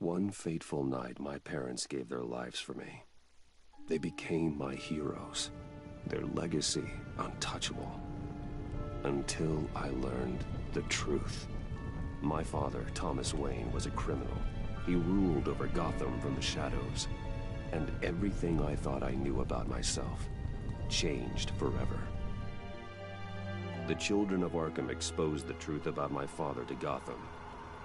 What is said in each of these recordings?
One fateful night, my parents gave their lives for me. They became my heroes, their legacy untouchable. Until I learned the truth. My father, Thomas Wayne, was a criminal. He ruled over Gotham from the shadows. And everything I thought I knew about myself changed forever. The children of Arkham exposed the truth about my father to Gotham.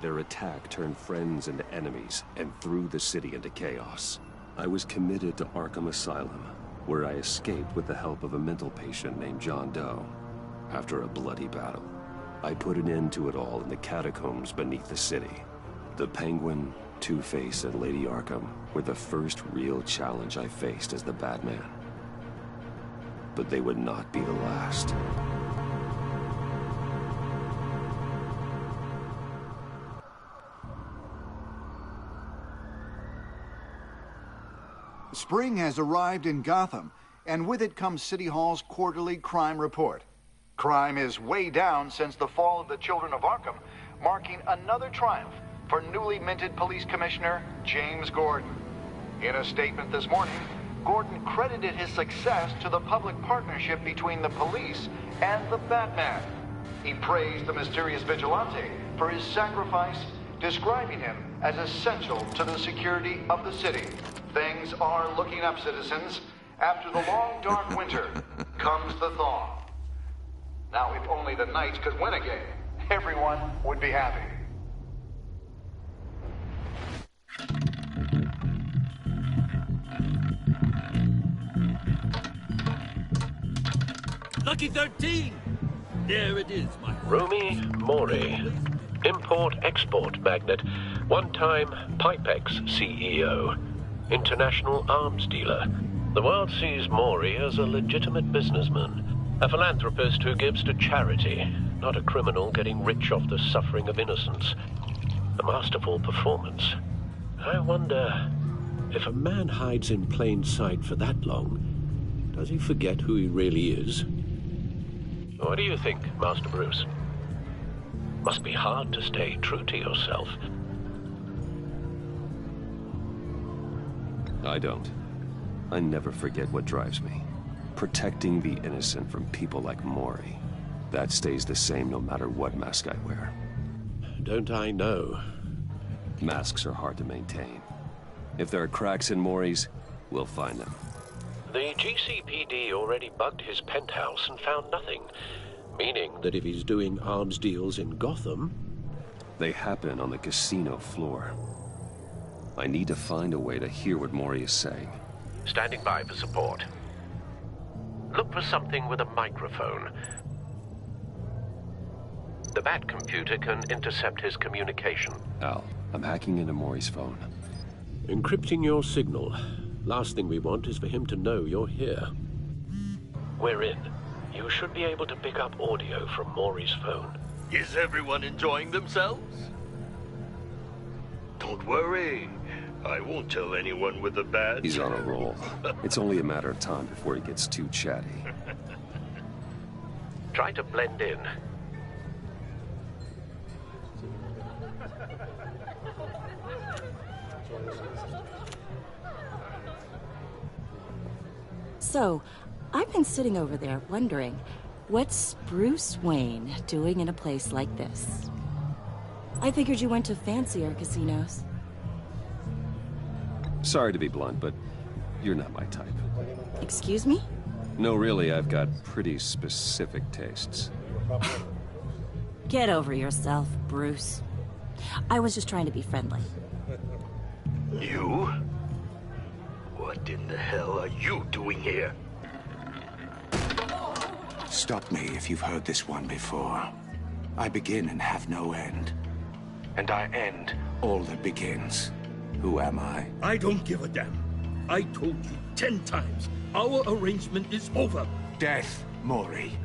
Their attack turned friends into enemies and threw the city into chaos. I was committed to Arkham Asylum, where I escaped with the help of a mental patient named John Doe. After a bloody battle, I put an end to it all in the catacombs beneath the city. The Penguin, Two-Face, and Lady Arkham were the first real challenge I faced as the Batman. But they would not be the last. Spring has arrived in Gotham, and with it comes City Hall's quarterly crime report. Crime is way down since the fall of the Children of Arkham, marking another triumph for newly minted Police Commissioner James Gordon. In a statement this morning, Gordon credited his success to the public partnership between the police and the Batman. He praised the mysterious vigilante for his sacrifice, describing him as essential to the security of the city. Things are looking up, citizens. After the long, dark winter comes the thaw. Now, if only the Knights could win again, everyone would be happy. Lucky 13! There it is, my friend. Romy Mori, import-export magnate, one-time Pipex CEO, international arms dealer. The world sees Mori as a legitimate businessman, a philanthropist who gives to charity, not a criminal getting rich off the suffering of innocence. A masterful performance. I wonder, if a man hides in plain sight for that long, does he forget who he really is? What do you think, Master Bruce? Must be hard to stay true to yourself. I don't. I never forget what drives me. Protecting the innocent from people like Mori. That stays the same no matter what mask I wear. Don't I know? Masks are hard to maintain. If there are cracks in Mori's, we'll find them. The GCPD already bugged his penthouse and found nothing. Meaning that if he's doing arms deals in Gotham... They happen on the casino floor. I need to find a way to hear what Mori is saying. Standing by for support. Look for something with a microphone. The Bat computer can intercept his communication. Al, I'm hacking into Mori's phone. Encrypting your signal. Last thing we want is for him to know you're here. We're in. You should be able to pick up audio from Mori's phone. Is everyone enjoying themselves? Don't worry. I won't tell anyone with the badge. He's on a roll. It's only a matter of time before he gets too chatty. Try to blend in. So, I've been sitting over there wondering, what's Bruce Wayne doing in a place like this? I figured you went to fancier casinos. Sorry to be blunt, but you're not my type. Excuse me? No, really, I've got pretty specific tastes. Get over yourself, Bruce. I was just trying to be friendly. You? What in the hell are you doing here? Stop me if you've heard this one before. I begin and have no end. And I end all that begins. Who am I? I don't give a damn. I told you 10 times. Our arrangement is over. Death, Mori.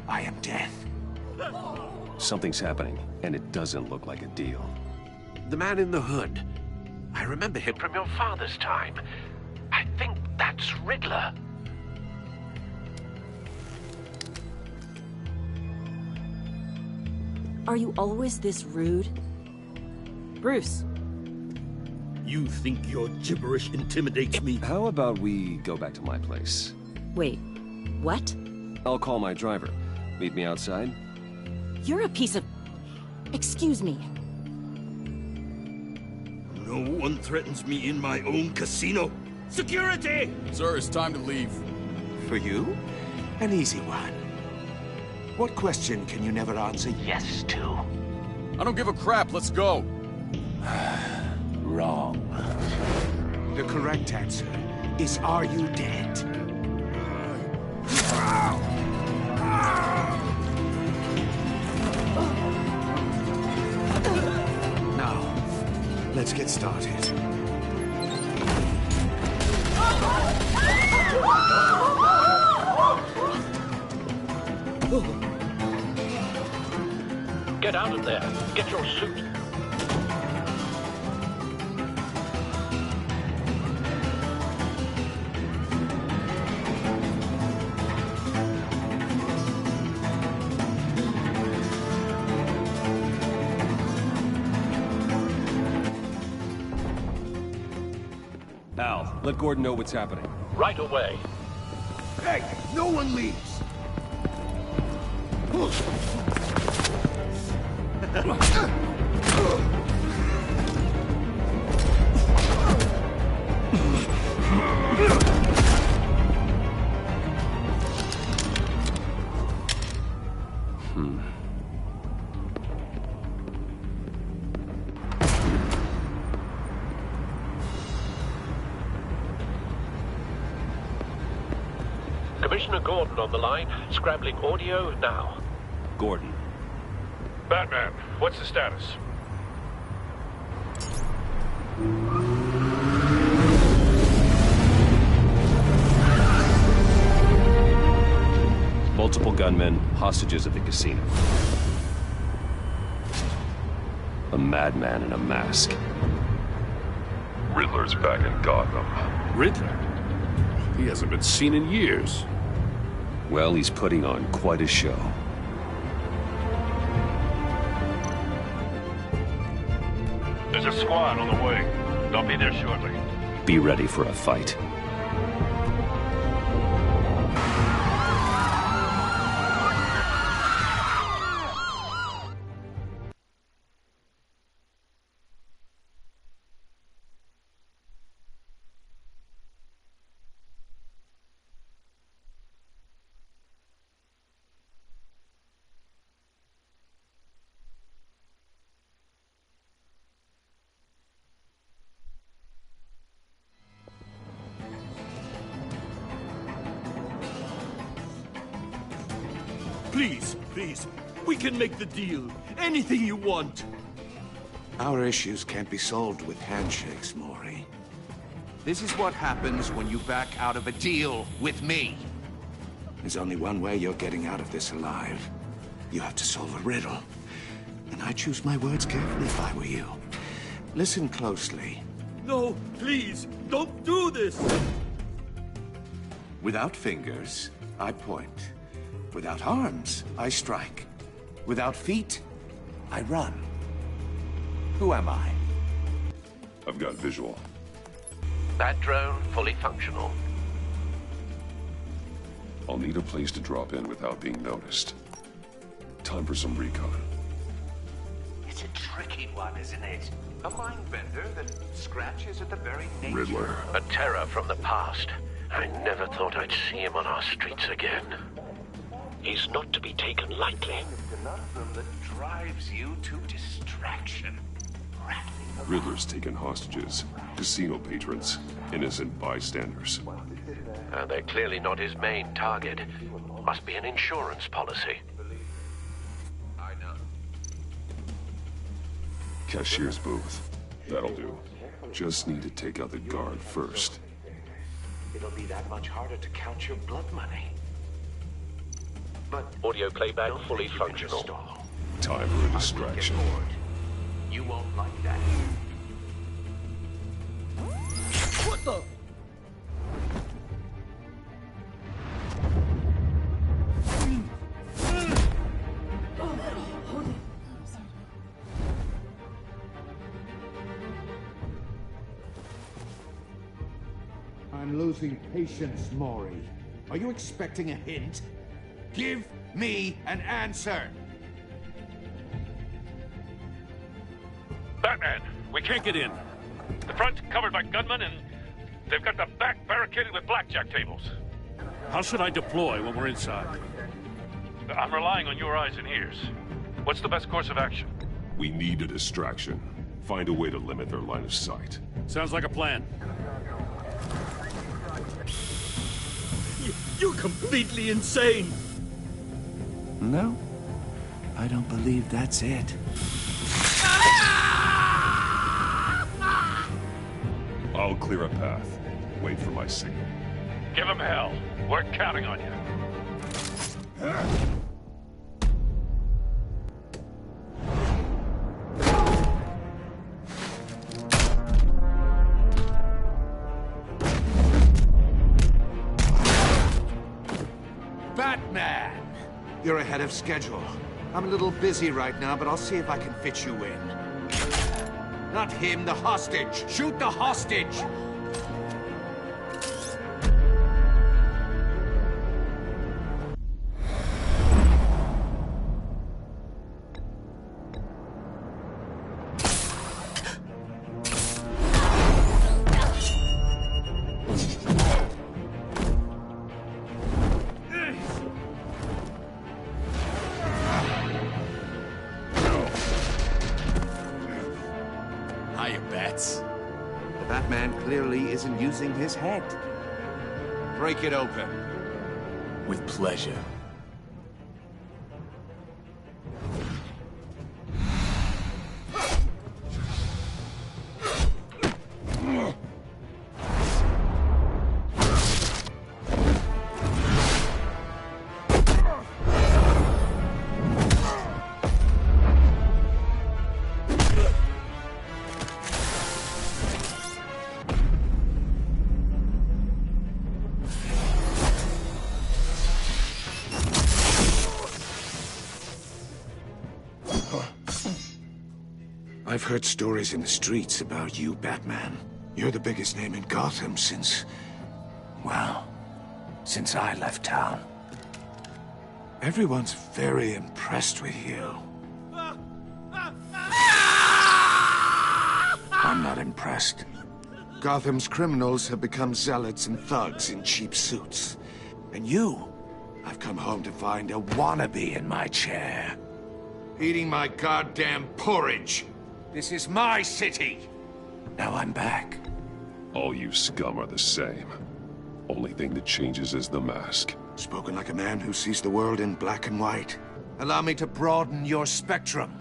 I am death. Something's happening, and it doesn't look like a deal. The man in the hood. I remember him from your father's time. I think that's Riddler. Are you always this rude? Bruce, You think your gibberish intimidates me? How about we go back to my place? Wait, what? I'll call my driver. Meet me outside? You're a piece of... Excuse me. No one threatens me in my own casino. Security! Sir, it's time to leave. For you? An easy one. What question can you never answer yes to? I don't give a crap, let's go. Wrong. The correct answer is, are you dead? Now, let's get started. Get out of there. Get your suit. Al, let Gordon know what's happening. Right away. Hey, no one leaves! Commissioner Gordon on the line. Scrabbling audio now. Gordon. Batman, what's the status? Multiple gunmen, hostages at the casino. A madman in a mask. Riddler's back in Gotham. Riddler? He hasn't been seen in years. Well, he's putting on quite a show. There's a squad on the way. They'll be there shortly. Be ready for a fight. Please, please, we can make the deal. Anything you want. Our issues can't be solved with handshakes, Maury. This is what happens when you back out of a deal with me. There's only one way you're getting out of this alive. You have to solve a riddle. And I choose my words carefully if I were you. Listen closely. No, please, don't do this. Without fingers, I point. Without arms, I strike. Without feet, I run. Who am I? I've got visual. That drone fully functional. I'll need a place to drop in without being noticed. Time for some recon. It's a tricky one, isn't it? A mind bender that scratches at the very nature. Riddler. A terror from the past. I never thought I'd see him on our streets again. He's not to be taken lightly. The conundrum that drives you to distraction. Riddler's taken hostages, casino patrons, innocent bystanders. They're clearly not his main target. Must be an insurance policy. I know. Cashier's booth. That'll do. Just need to take out the guard first. It'll be that much harder to count your blood money. But Audio playback fully functional. Time for a distraction. You won't like that. What the? losing patience, Maury. Are you expecting a hint? Give me an answer! Batman, we can't get in. The front's covered by gunmen, and they've got the back barricaded with blackjack tables. How should I deploy when we're inside? I'm relying on your eyes and ears. What's the best course of action? We need a distraction. Find a way to limit their line of sight. Sounds like a plan. You're completely insane! No, I don't believe that's it. I'll clear a path. Wait for my signal. Give him hell. We're counting on you. Batman! You're ahead of schedule. I'm a little busy right now, but I'll see if I can fit you in. Not him, the hostage! Shoot the hostage! Hiya, Bats. The Batman clearly isn't using his head. Break it open. With pleasure. I've heard stories in the streets about you, Batman. You're the biggest name in Gotham since... well, since I left town. Everyone's very impressed with you. I'm not impressed. Gotham's criminals have become zealots and thugs in cheap suits. And you, I've come home to find a wannabe in my chair. Eating my goddamn porridge. This is my city! Now I'm back. All you scum are the same. Only thing that changes is the mask. Spoken like a man who sees the world in black and white. Allow me to broaden your spectrum.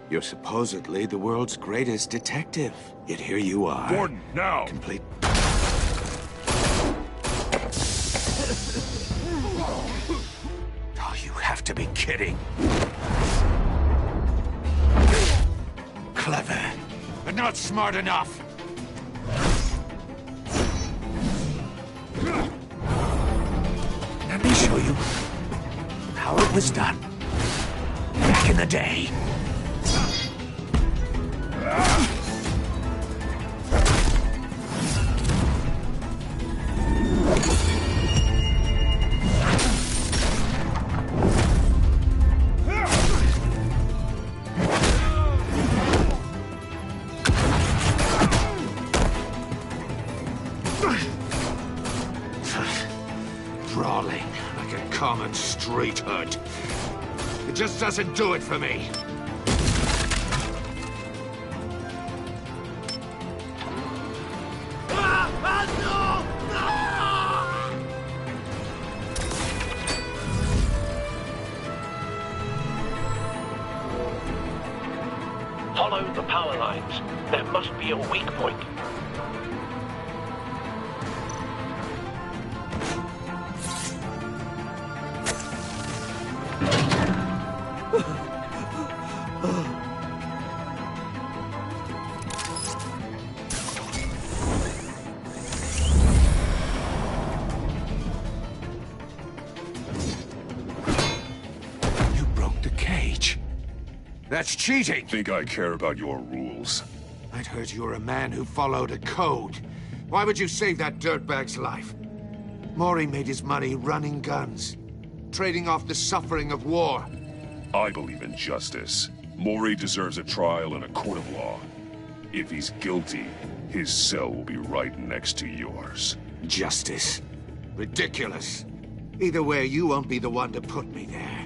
You're supposedly the world's greatest detective. Yet here you are. Gordon, now! Complete... Oh, you have to be kidding. Clever, but not smart enough. Let me show you how it was done back in the day. Brawling like a common street hood. It just doesn't do it for me. Follow the power lines. There must be a weak point. You broke the cage. That's cheating. Think I care about your rules? I'd heard you were a man who followed a code. Why would you save that dirtbag's life? Maury made his money running guns, trading off the suffering of war. I believe in justice. Maury deserves a trial in a court of law. If he's guilty, his cell will be right next to yours. Justice? Ridiculous. Either way, you won't be the one to put me there.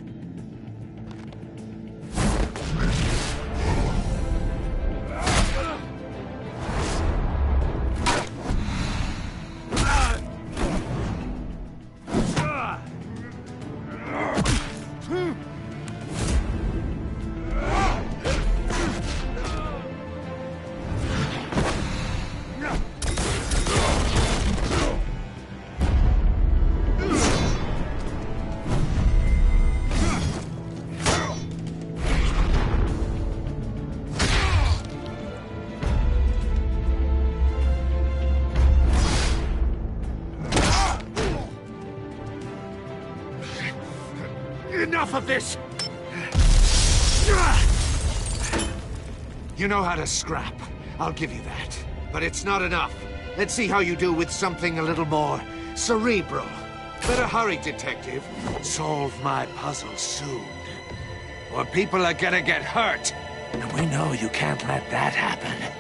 Enough of this! You know how to scrap. I'll give you that. But it's not enough. Let's see how you do with something a little more cerebral. Better hurry, detective. Solve my puzzle soon. Or people are gonna get hurt. And we know you can't let that happen.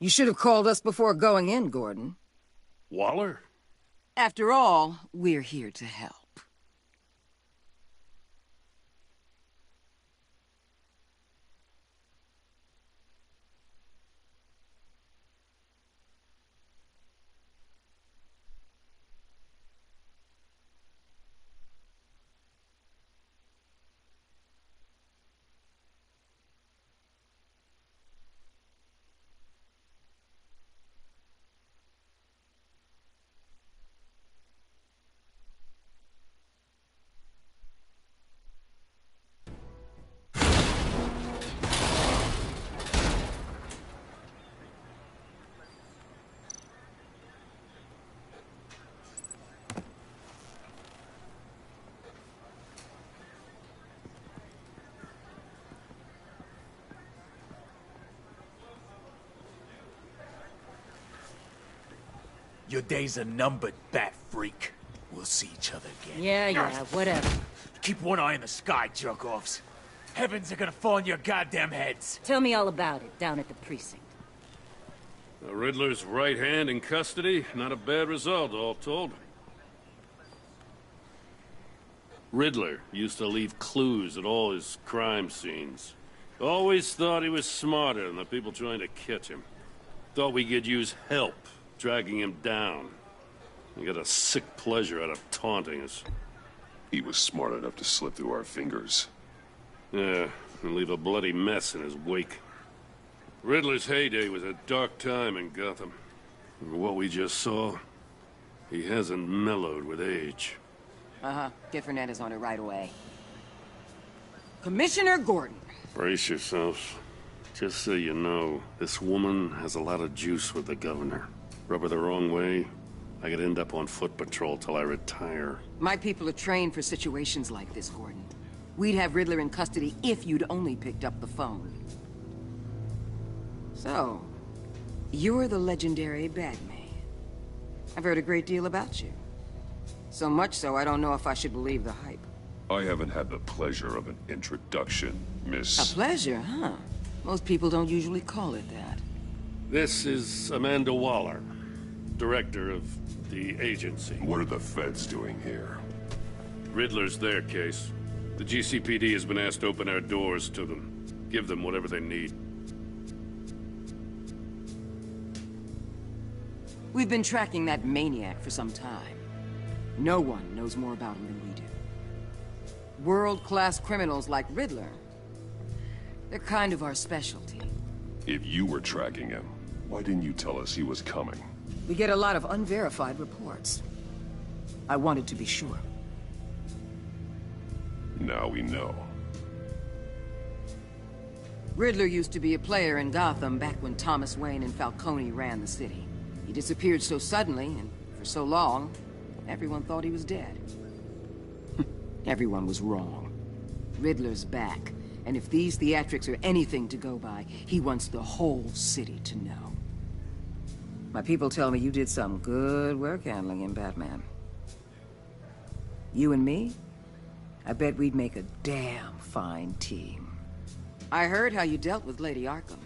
You should have called us before going in, Gordon. Waller? After all, we're here to help. Your days are numbered, bat freak. We'll see each other again. Yeah, whatever. Keep one eye in the sky, jerk-offs. Heavens are gonna fall on your goddamn heads. Tell me all about it down at the precinct. The Riddler's right hand in custody. Not a bad result, all told. Riddler used to leave clues at all his crime scenes. Always thought he was smarter than the people trying to catch him. Thought we could use help dragging him down. He got a sick pleasure out of taunting us. He was smart enough to slip through our fingers. Yeah, and leave a bloody mess in his wake. Riddler's heyday was a dark time in Gotham. And what we just saw, he hasn't mellowed with age. Get Fernandez on it right away. Commissioner Gordon. Brace yourselves. Just so you know, this woman has a lot of juice with the governor. Rub her the wrong way, I could end up on foot patrol till I retire. My people are trained for situations like this, Gordon. We'd have Riddler in custody if you'd only picked up the phone. So, you're the legendary Batman. I've heard a great deal about you. So much so, I don't know if I should believe the hype. I haven't had the pleasure of an introduction, Miss... A pleasure, huh? Most people don't usually call it that. This is Amanda Waller, director of the agency. What are the feds doing here? Riddler's their case. The GCPD has been asked to open our doors to them. Give them whatever they need. We've been tracking that maniac for some time. No one knows more about him than we do. World-class criminals like Riddler. They're kind of our specialty. If you were tracking him, why didn't you tell us he was coming? We get a lot of unverified reports. I wanted to be sure. Now we know. Riddler used to be a player in Gotham back when Thomas Wayne and Falcone ran the city. He disappeared so suddenly, and for so long, everyone thought he was dead. Everyone was wrong. Riddler's back, and if these theatrics are anything to go by, he wants the whole city to know. My people tell me you did some good work handling him, Batman. You and me? I bet we'd make a damn fine team. I heard how you dealt with Lady Arkham.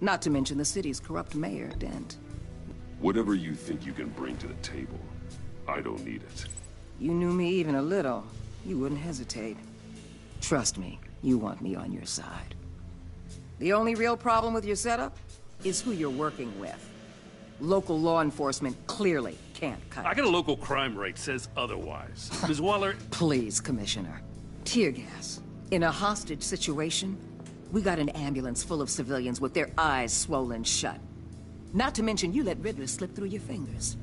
Not to mention the city's corrupt mayor, Dent. Whatever you think you can bring to the table, I don't need it. You knew me even a little, you wouldn't hesitate. Trust me, you want me on your side. The only real problem with your setup is who you're working with. Local law enforcement clearly can't cut it. I got a local crime rate says otherwise. Ms. Waller... Please, Commissioner. Tear gas. In a hostage situation, we got an ambulance full of civilians with their eyes swollen shut. Not to mention you let Riddler slip through your fingers.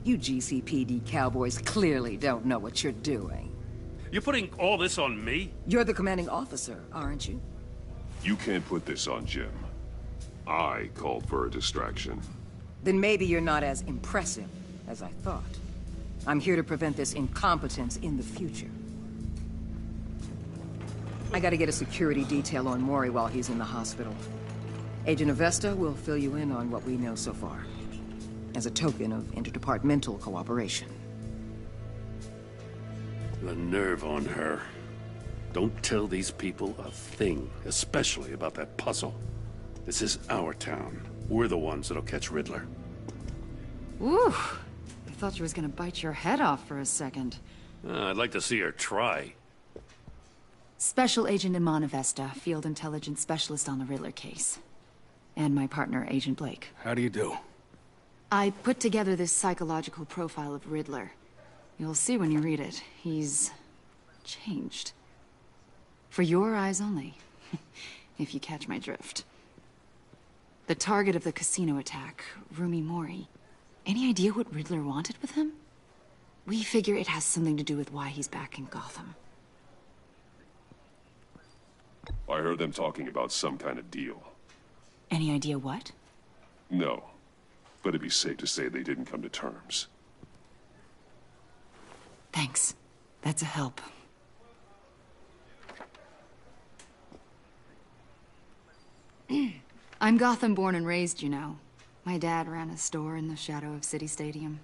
You GCPD cowboys clearly don't know what you're doing. You're putting all this on me? You're the commanding officer, aren't you? You can't put this on Jim. I called for a distraction. Then maybe you're not as impressive as I thought. I'm here to prevent this incompetence in the future. I gotta get a security detail on Mori while he's in the hospital. Agent Avesta will fill you in on what we know so far, as a token of interdepartmental cooperation. The nerve on her. Don't tell these people a thing, especially about that puzzle. This is our town. We're the ones that'll catch Riddler. Ooh, I thought you was gonna bite your head off for a second. I'd like to see her try. Special Agent Iman Avesta, Field Intelligence Specialist on the Riddler case. And my partner, Agent Blake. How do you do? I put together this psychological profile of Riddler. You'll see when you read it. He's... changed. For your eyes only, if you catch my drift. The target of the casino attack, Rumi Mori. Any idea what Riddler wanted with him? We figure it has something to do with why he's back in Gotham. I heard them talking about some kind of deal. Any idea what? No, but it'd be safe to say they didn't come to terms. Thanks. That's a help. I'm Gotham born and raised, you know. My dad ran a store in the shadow of City Stadium.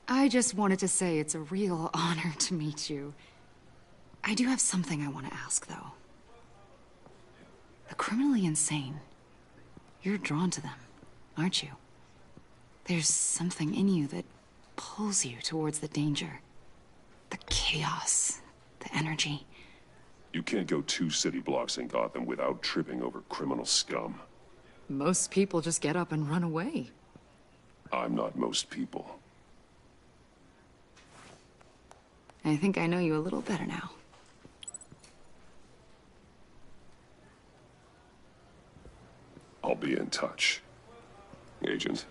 I just wanted to say it's a real honor to meet you. I do have something I want to ask, though. The criminally insane. You're drawn to them, aren't you? There's something in you that pulls you towards the danger. The chaos, the energy. You can't go 2 city blocks in Gotham without tripping over criminal scum. Most people just get up and run away. I'm not most people. I think I know you a little better now. I'll be in touch. Agent.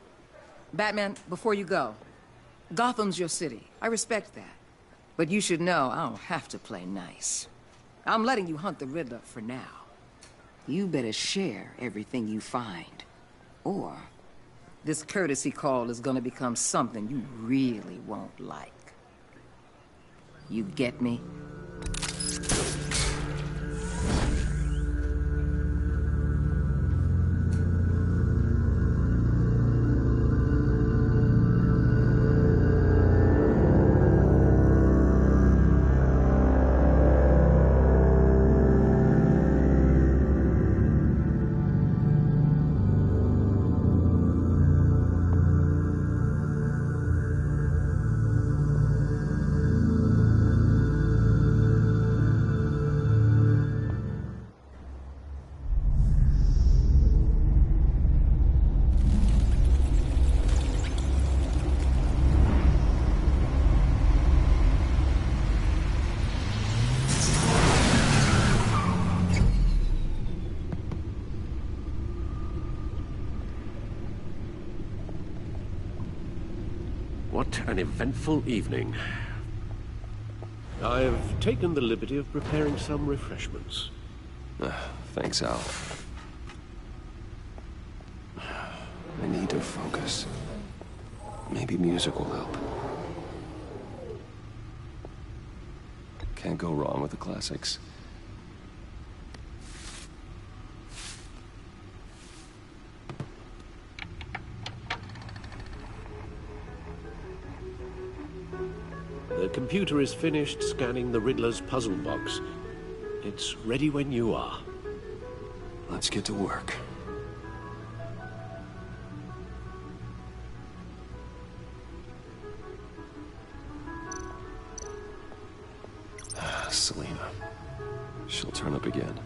Batman, before you go, Gotham's your city. I respect that. But you should know I don't have to play nice. I'm letting you hunt the Riddler for now. You better share everything you find. Or this courtesy call is gonna become something you really won't like. You get me? What an eventful evening. I've taken the liberty of preparing some refreshments. Thanks, Al. I need to focus. Maybe music will help. Can't go wrong with the classics. The computer is finished scanning the Riddler's puzzle box. It's ready when you are. Let's get to work. Selena. She'll turn up again.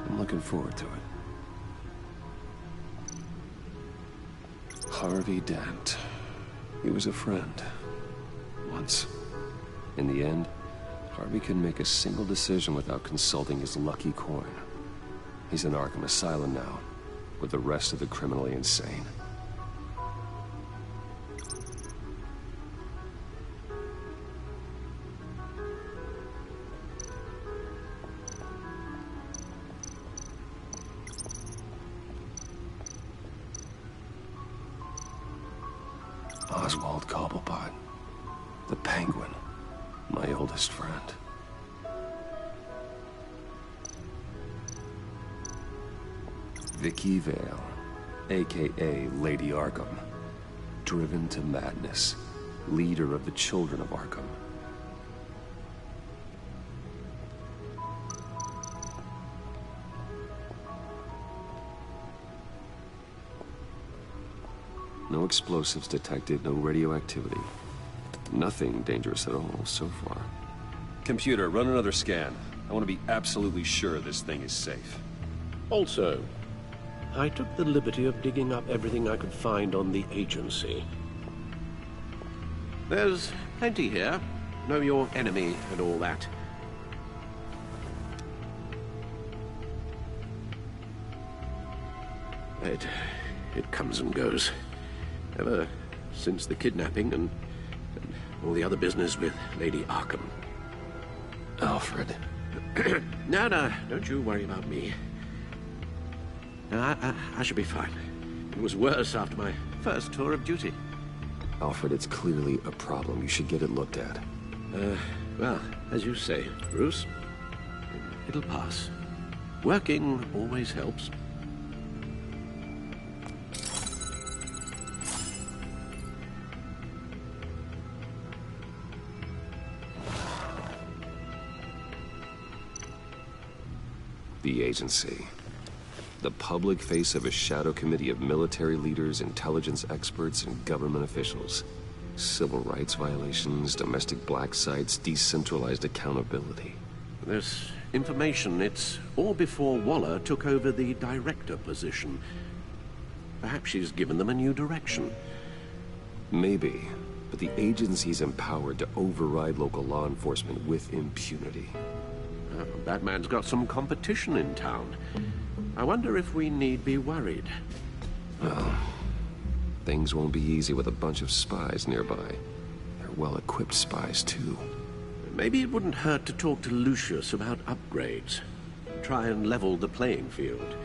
I'm looking forward to it. Harvey Dent. He was a friend. Once. In the end, Harvey couldn't make a single decision without consulting his lucky coin. He's in Arkham Asylum now, with the rest of the criminally insane. Oswald Cobblepot, the Penguin, my oldest friend. Vicky Vale, a.k.a. Lady Arkham, driven to madness, leader of the Children of Arkham. No explosives detected, no radioactivity. Nothing dangerous at all so far. Computer, run another scan. I want to be absolutely sure this thing is safe. Also, I took the liberty of digging up everything I could find on the agency. There's plenty here. Know your enemy and all that. It comes and goes. Ever since the kidnapping and all the other business with Lady Arkham. Alfred. No, don't you worry about me. No, I should be fine. It was worse after my first tour of duty. Alfred, it's clearly a problem. You should get it looked at. Well, as you say, Bruce, it'll pass. Working always helps. The agency. The public face of a shadow committee of military leaders, intelligence experts, and government officials. Civil rights violations, domestic black sites, decentralized accountability. This information, it's all before Waller took over the director position. Perhaps she's given them a new direction. Maybe, but the agency's empowered to override local law enforcement with impunity. Batman's got some competition in town. I wonder if we need be worried. Well, things won't be easy with a bunch of spies nearby. They're well-equipped spies, too. Maybe it wouldn't hurt to talk to Lucius about upgrades. Try and level the playing field.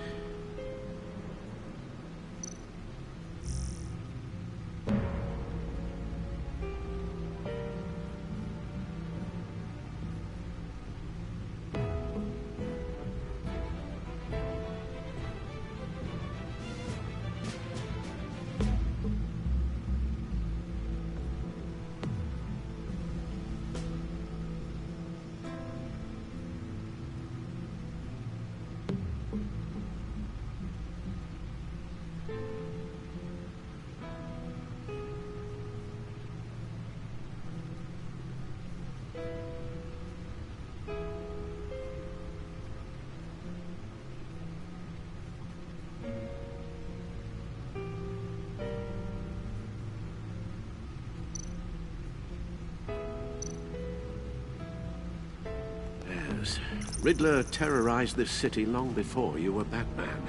Riddler terrorized this city long before you were Batman.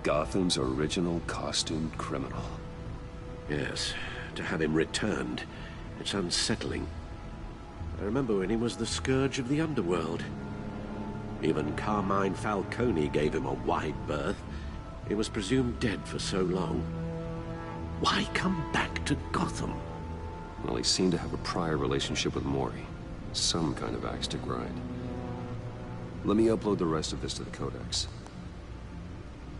Gotham's original costumed criminal. Yes. to have him returned. It's unsettling. I remember when he was the scourge of the underworld. Even Carmine Falcone gave him a wide berth. He was presumed dead for so long. Why come back to Gotham? Well, he seemed to have a prior relationship with Mori. Some kind of axe to grind. Let me upload the rest of this to the Codex.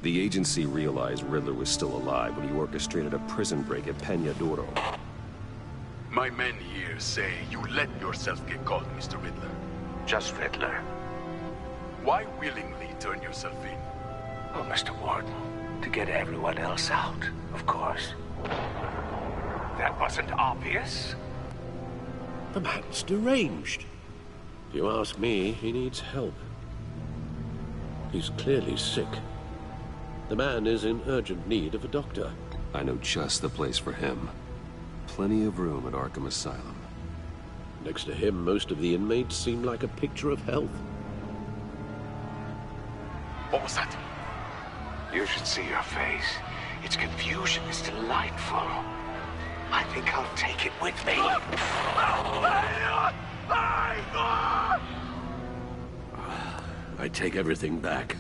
The agency realized Riddler was still alive when he orchestrated a prison break at Peña Duro. My men here say you let yourself get caught, Mr. Riddler. Just Riddler. Why willingly turn yourself in? Oh, Mr. Warden, to get everyone else out, of course. That wasn't obvious. The man's deranged. If you ask me, he needs help. He's clearly sick. The man is in urgent need of a doctor. I know just the place for him. Plenty of room at Arkham Asylum. Next to him, most of the inmates seem like a picture of health. What was that? You should see your face. Its confusion is delightful. I think I'll take it with me. I take everything back.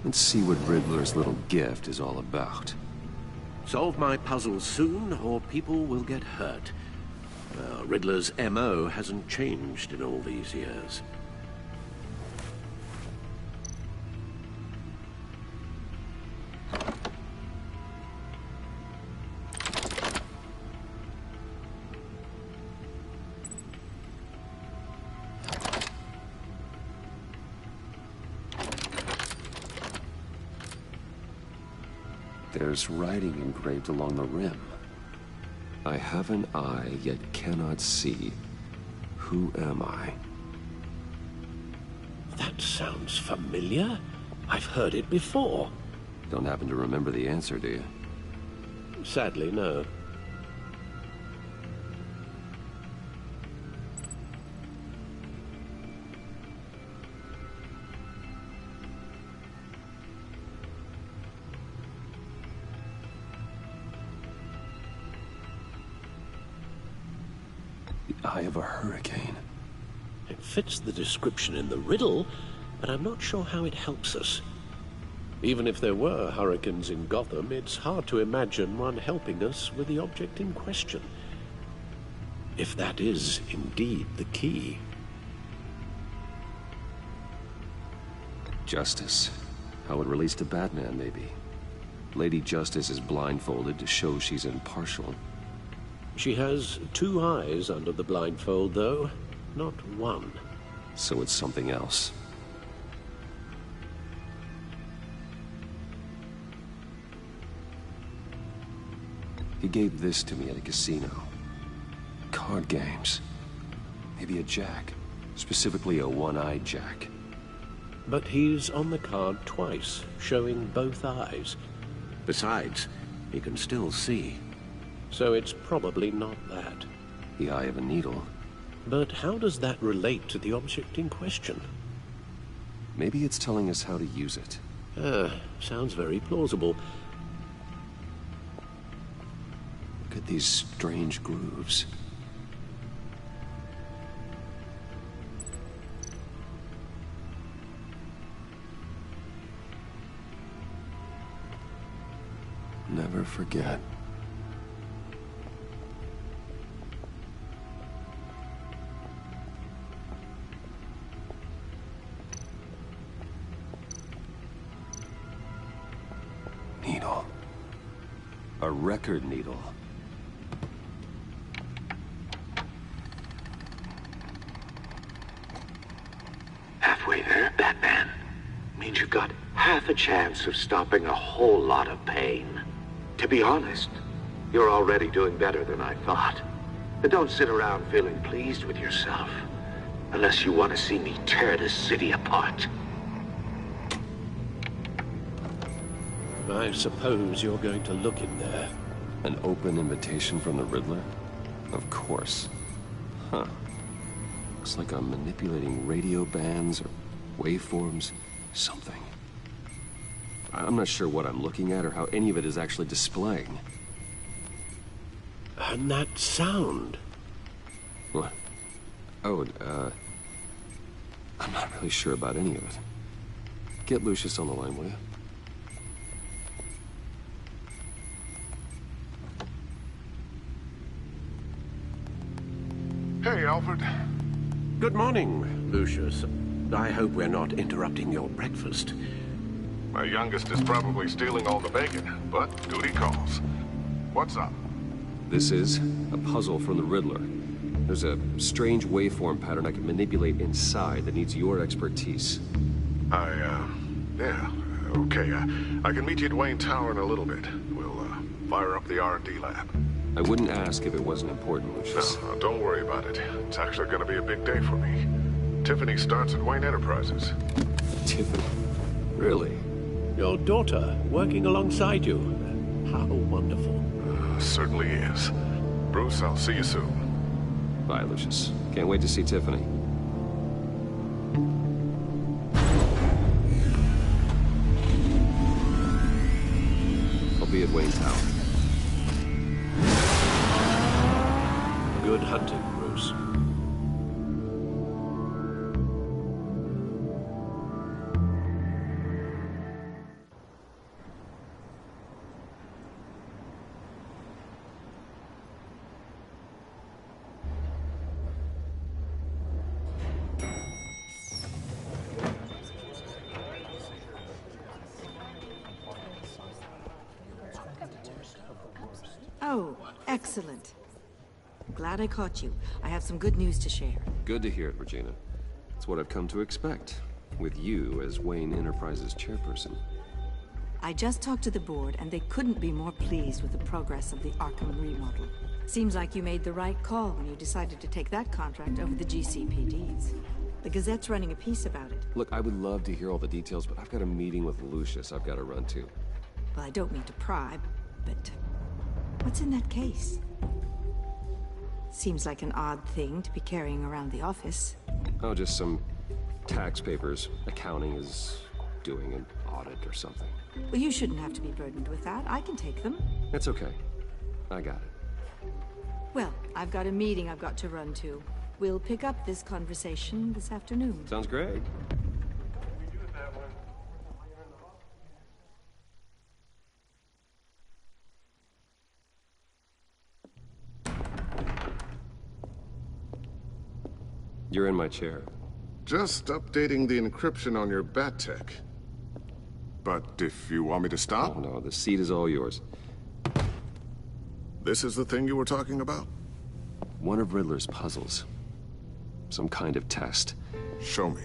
Let's see what Riddler's little gift is all about. Solve my puzzles soon, or people will get hurt. Riddler's MO hasn't changed in all these years. There's writing engraved along the rim. I have an eye, yet cannot see. Who am I? That sounds familiar. I've heard it before. Don't happen to remember the answer, do you? Sadly, no. Eye of a hurricane. It fits the description in the riddle, but I'm not sure how it helps us. Even if there were hurricanes in Gotham, it's hard to imagine one helping us with the object in question. If that is indeed the key. Justice. How it relates to Batman, maybe. Lady Justice is blindfolded to show she's impartial. She has two eyes under the blindfold, though, not one. So it's something else. He gave this to me at a casino. Card games. Maybe a jack. Specifically a one-eyed jack. But he's on the card twice, showing both eyes. Besides, he can still see. So it's probably not that. The eye of a needle. But how does that relate to the object in question? Maybe it's telling us how to use it. Sounds very plausible. Look at these strange grooves. Never forget. Needle. A record needle. Halfway there, Batman. Means you've got half a chance of stopping a whole lot of pain. To be honest, you're already doing better than I thought. But don't sit around feeling pleased with yourself. Unless you want to see me tear this city apart. I suppose you're going to look in there. An open invitation from the Riddler? Of course. Huh. Looks like I'm manipulating radio bands or waveforms. Something. I'm not sure what I'm looking at or how any of it is actually displaying. And that sound? What? Oh, I'm not really sure about any of it. Get Lucius on the line, will you? Hey, Alfred. Good morning, Lucius. I hope we're not interrupting your breakfast. My youngest is probably stealing all the bacon, but duty calls. What's up? This is a puzzle from the Riddler. There's a strange waveform pattern I can manipulate inside that needs your expertise. Yeah, okay. I can meet you at Wayne Tower in a little bit. We'll, fire up the R&D lab. I wouldn't ask if it wasn't important, Lucius. No, don't worry about it. It's actually gonna be a big day for me. Tiffany starts at Wayne Enterprises. Tiffany? Really? Your daughter working alongside you. How wonderful. Certainly is. Bruce, I'll see you soon. Bye, Lucius. Can't wait to see Tiffany. I'll be at Wayne Tower. Good hunting, Bruce. Oh, excellent. Glad I caught you. I have some good news to share. Good to hear it, Regina. It's what I've come to expect, with you as Wayne Enterprises chairperson. I just talked to the board, and they couldn't be more pleased with the progress of the Arkham remodel. Seems like you made the right call when you decided to take that contract over the GCPD's. The Gazette's running a piece about it. Look, I would love to hear all the details, but I've got a meeting with Lucius I've got to run to. Well, I don't mean to pry, but what's in that case? Seems like an odd thing to be carrying around the office. Oh, just some tax papers. Accounting is doing an audit or something. Well, you shouldn't have to be burdened with that. I can take them. It's okay. I got it. Well, I've got a meeting I've got to run to. We'll pick up this conversation this afternoon. Sounds great. You're in my chair. Just updating the encryption on your bat tech. But if you want me to stop? Oh, no, the seat is all yours. This is the thing you were talking about? One of Riddler's puzzles. Some kind of test. Show me.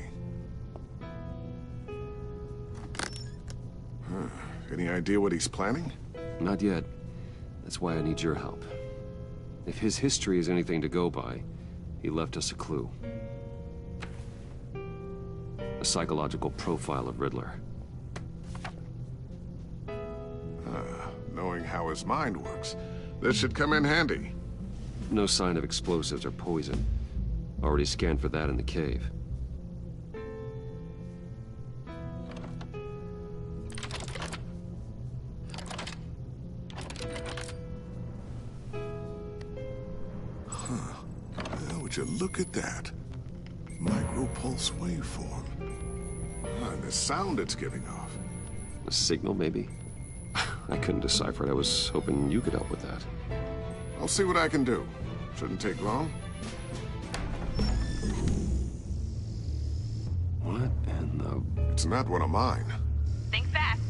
Any idea what he's planning? Not yet. That's why I need your help. If his history is anything to go by, he left us a clue. A psychological profile of Riddler. Knowing how his mind works, this should come in handy. No sign of explosives or poison. Already scanned for that in the cave. Would you look at that? Micropulse waveform. And the sound it's giving off. A signal, maybe? I couldn't decipher it. I was hoping you could help with that. I'll see what I can do. Shouldn't take long. What in the... It's not one of mine. Think fast.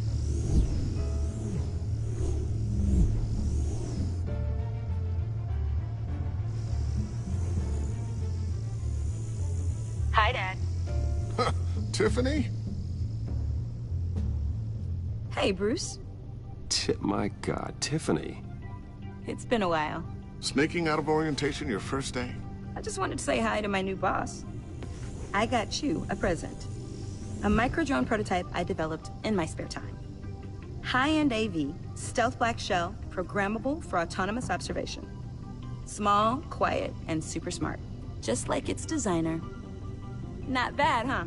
Hi, Dad. Tiffany? Hey, Bruce. My God, Tiffany. It's been a while. Sneaking out of orientation your first day? I just wanted to say hi to my new boss. I got you a present. A micro-drone prototype I developed in my spare time. High-end AV, stealth black shell, programmable for autonomous observation. Small, quiet, and super smart. Just like its designer. Not bad, huh?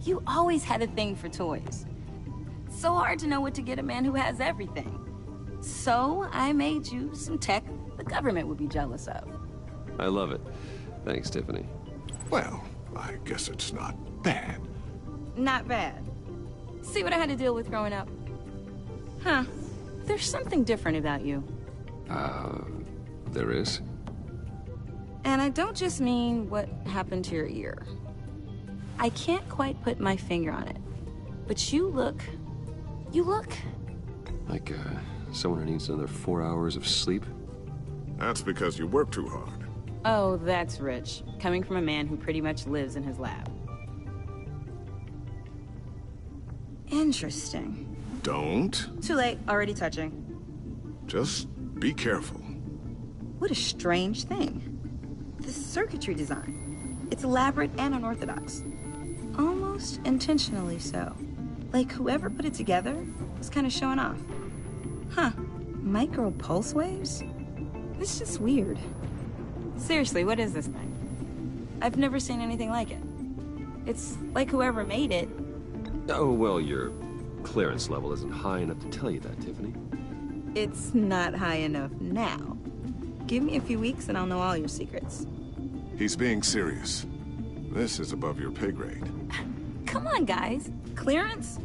You always had a thing for toys. So hard to know what to get a man who has everything. So I made you some tech the government would be jealous of. I love it. Thanks, Tiffany. Well, I guess it's not bad. Not bad. See what I had to deal with growing up? Huh. There's something different about you. There is? And I don't just mean what happened to your ear. I can't quite put my finger on it. But you look... Like, someone who needs another 4 hours of sleep? That's because you work too hard. Oh, that's rich. Coming from a man who pretty much lives in his lab. Interesting. Don't. Too late. Already touching. Just be careful. What a strange thing. The circuitry design. It's elaborate and unorthodox. Almost intentionally so. Like whoever put it together was kind of showing off. Huh. Micro pulse waves? It's just weird. Seriously, what is this thing? I've never seen anything like it. It's like whoever made it. Oh, well, your clearance level isn't high enough to tell you that, Tiffany. It's not high enough now. Give me a few weeks and I'll know all your secrets. He's being serious. This is above your pay grade. Come on, guys. Clearance?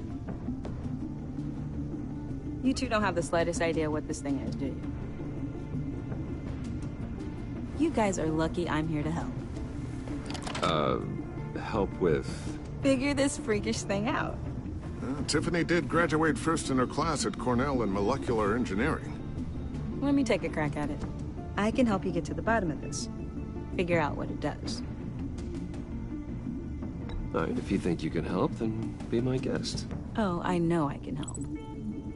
You two don't have the slightest idea what this thing is, do you? You guys are lucky I'm here to help. Help with... Figure this freakish thing out. Tiffany did graduate first in her class at Cornell in molecular engineering. Let me take a crack at it. I can help you get to the bottom of this. Figure out what it does. All right, if you think you can help, then be my guest. Oh, I know I can help.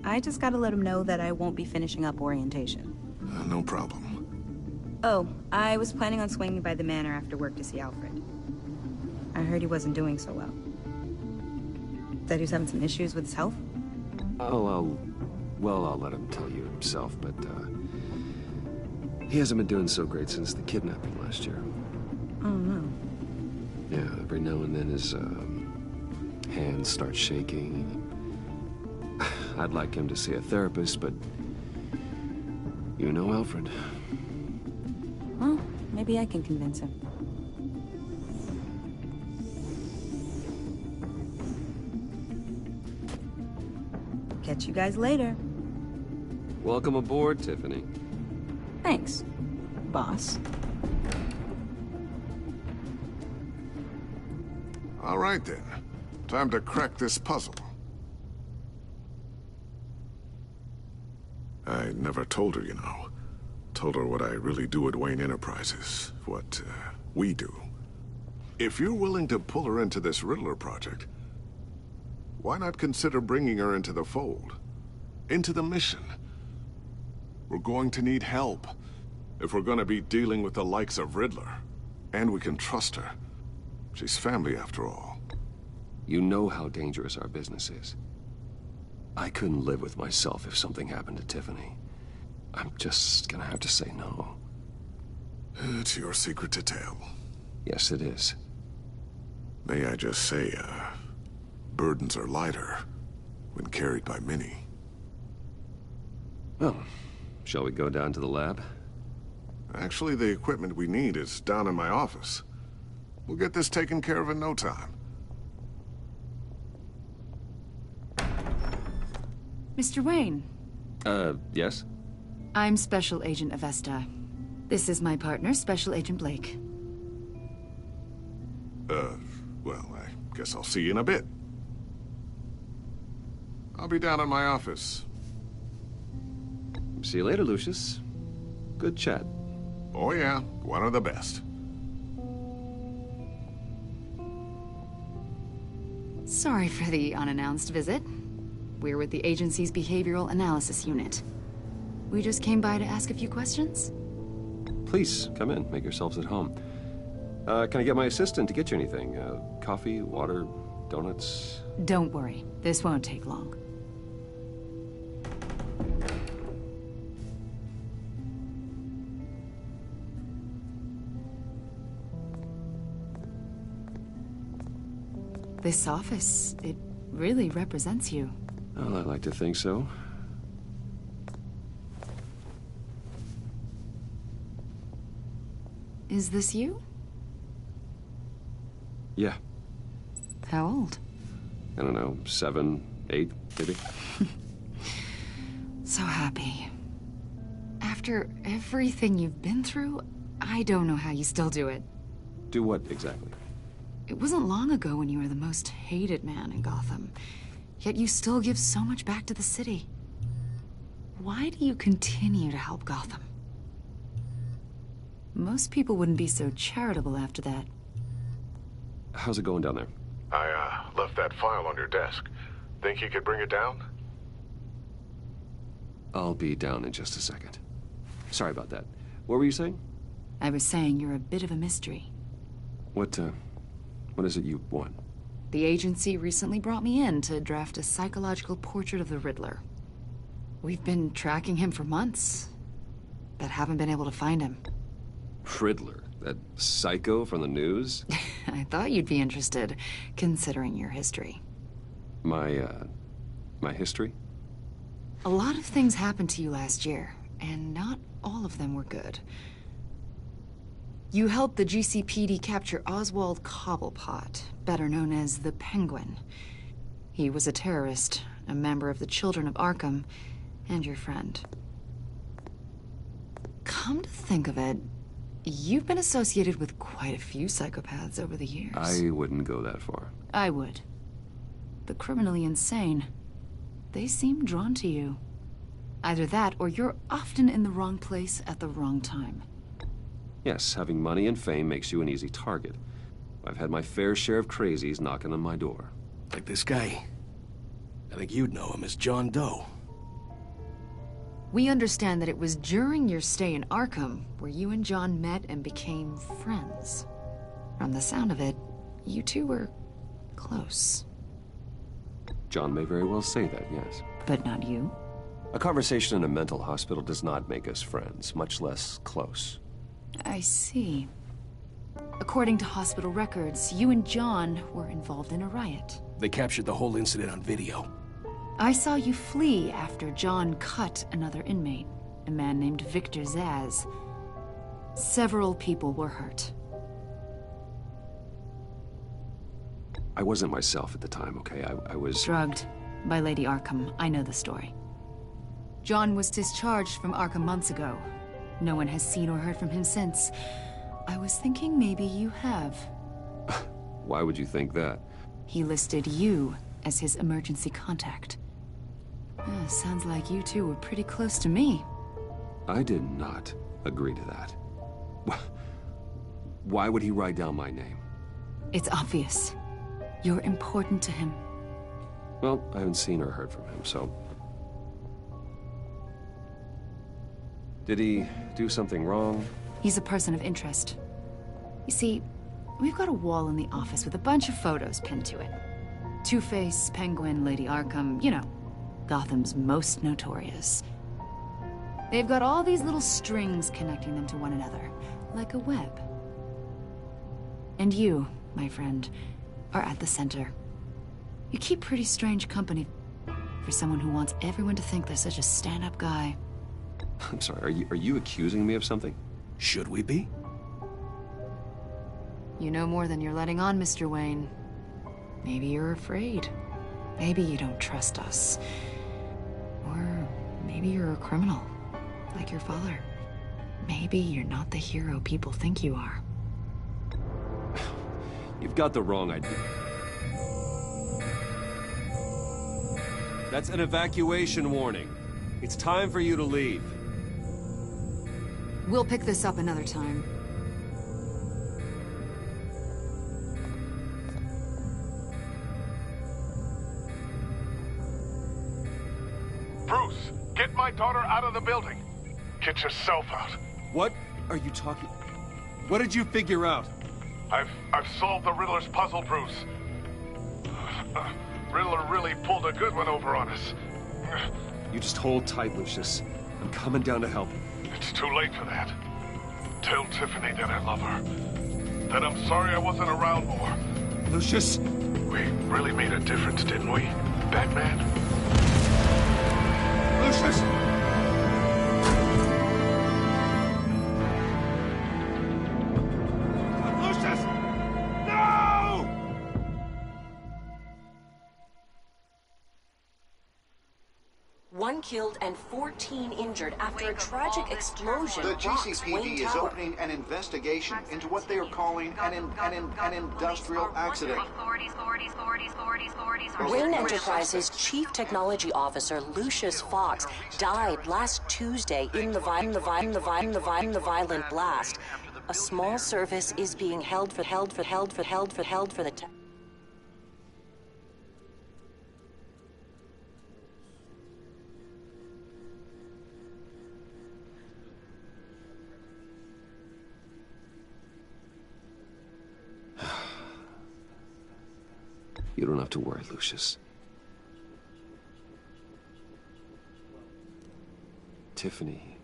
I just gotta let him know that I won't be finishing up orientation. No problem. Oh, I was planning on swinging by the manor after work to see Alfred. I heard he wasn't doing so well. Said he was having some issues with his health? I'll let him tell you himself, but, he hasn't been doing so great since the kidnapping last year. Oh, no. Yeah, every now and then his, hands start shaking. I'd like him to see a therapist, but... You know Alfred. Well, maybe I can convince him. Catch you guys later. Welcome aboard, Tiffany. Thanks, boss. All right, then. Time to crack this puzzle. I never told her, you know. Told her what I really do at Wayne Enterprises. What, we do. If you're willing to pull her into this Riddler project, why not consider bringing her into the fold? Into the mission? We're going to need help if we're going to be dealing with the likes of Riddler. And we can trust her. She's family, after all. You know how dangerous our business is. I couldn't live with myself if something happened to Tiffany. I'm just gonna have to say no. It's your secret to tell. Yes, it is. May I just say, burdens are lighter when carried by many. Well, shall we go down to the lab? Actually, the equipment we need is down in my office. We'll get this taken care of in no time. Mr. Wayne. Yes? I'm Special Agent Avesta. This is my partner, Special Agent Blake. Well, I guess I'll see you in a bit. I'll be down in my office. See you later, Lucius. Good chat. Oh yeah, one of the best. Sorry for the unannounced visit. We're with the agency's Behavioral Analysis Unit. We just came by to ask a few questions. Please, come in. Make yourselves at home. Can I get my assistant to get you anything? Coffee, water, donuts? Don't worry. This won't take long. This office, it really represents you. Well, I'd like to think so. Is this you? Yeah. How old? I don't know, 7, 8, maybe? So happy. After everything you've been through, I don't know how you still do it. Do what, exactly? It wasn't long ago when you were the most hated man in Gotham. Yet you still give so much back to the city. Why do you continue to help Gotham? Most people wouldn't be so charitable after that. How's it going down there? I, left that file on your desk. Think you could bring it down? I'll be down in just a second. Sorry about that. What were you saying? I was saying you're a bit of a mystery. What is it you want? The agency recently brought me in to draft a psychological portrait of the Riddler. We've been tracking him for months, but haven't been able to find him. Riddler? That psycho from the news? I thought you'd be interested, considering your history. My history? A lot of things happened to you last year, and not all of them were good. You helped the GCPD capture Oswald Cobblepot, better known as the Penguin. He was a terrorist, a member of the Children of Arkham, and your friend. Come to think of it, you've been associated with quite a few psychopaths over the years. I wouldn't go that far. I would. The criminally insane. They seem drawn to you. Either that, or you're often in the wrong place at the wrong time. Yes, having money and fame makes you an easy target. I've had my fair share of crazies knocking on my door. Like this guy. I think you'd know him as John Doe. We understand that it was during your stay in Arkham where you and John met and became friends. From the sound of it, you two were close. John may very well say that, yes. But not you? A conversation in a mental hospital does not make us friends, much less close. I see. According to hospital records, you and John were involved in a riot. They captured the whole incident on video. I saw you flee after John cut another inmate, a man named Victor Zaz. Several people were hurt. I wasn't myself at the time, okay? I was... Drugged by Lady Arkham. I know the story. John was discharged from Arkham months ago. No one has seen or heard from him since. I was thinking maybe you have. Why would you think that? He listed you as his emergency contact. Sounds like you two were pretty close to me. I did not agree to that. Why would he write down my name? It's obvious. You're important to him. Well, I haven't seen or heard from him, so... Did he do something wrong? He's a person of interest. You see, we've got a wall in the office with a bunch of photos pinned to it. Two-Face, Penguin, Lady Arkham, you know, Gotham's most notorious. They've got all these little strings connecting them to one another, like a web. And you, my friend, are at the center. You keep pretty strange company for someone who wants everyone to think they're such a stand-up guy. I'm sorry, are you accusing me of something? Should we be? You know more than you're letting on, Mr. Wayne. Maybe you're afraid. Maybe you don't trust us. Or maybe you're a criminal, like your father. Maybe you're not the hero people think you are. You've got the wrong idea. That's an evacuation warning. It's time for you to leave. We'll pick this up another time. Bruce, get my daughter out of the building. Get yourself out. What are you talking... What did you figure out? I've solved the Riddler's puzzle, Bruce. Riddler really pulled a good one over on us. You just hold tight, Lucius. I'm coming down to help. It's too late for that. Tell Tiffany that I love her. That I'm sorry I wasn't around more. Lucius! We really made a difference, didn't we, Batman? Lucius! Lucius! No! One killed and 14 injured after a tragic explosion. The rocks Wayne GCPD is Tower. opening an investigation into what they are calling an industrial accident. Wayne Enterprises Chief Technology Officer Lucius Fox died last Tuesday in the violent blast. A small service is being held for the. You don't have to worry, Lucius. Tiffany,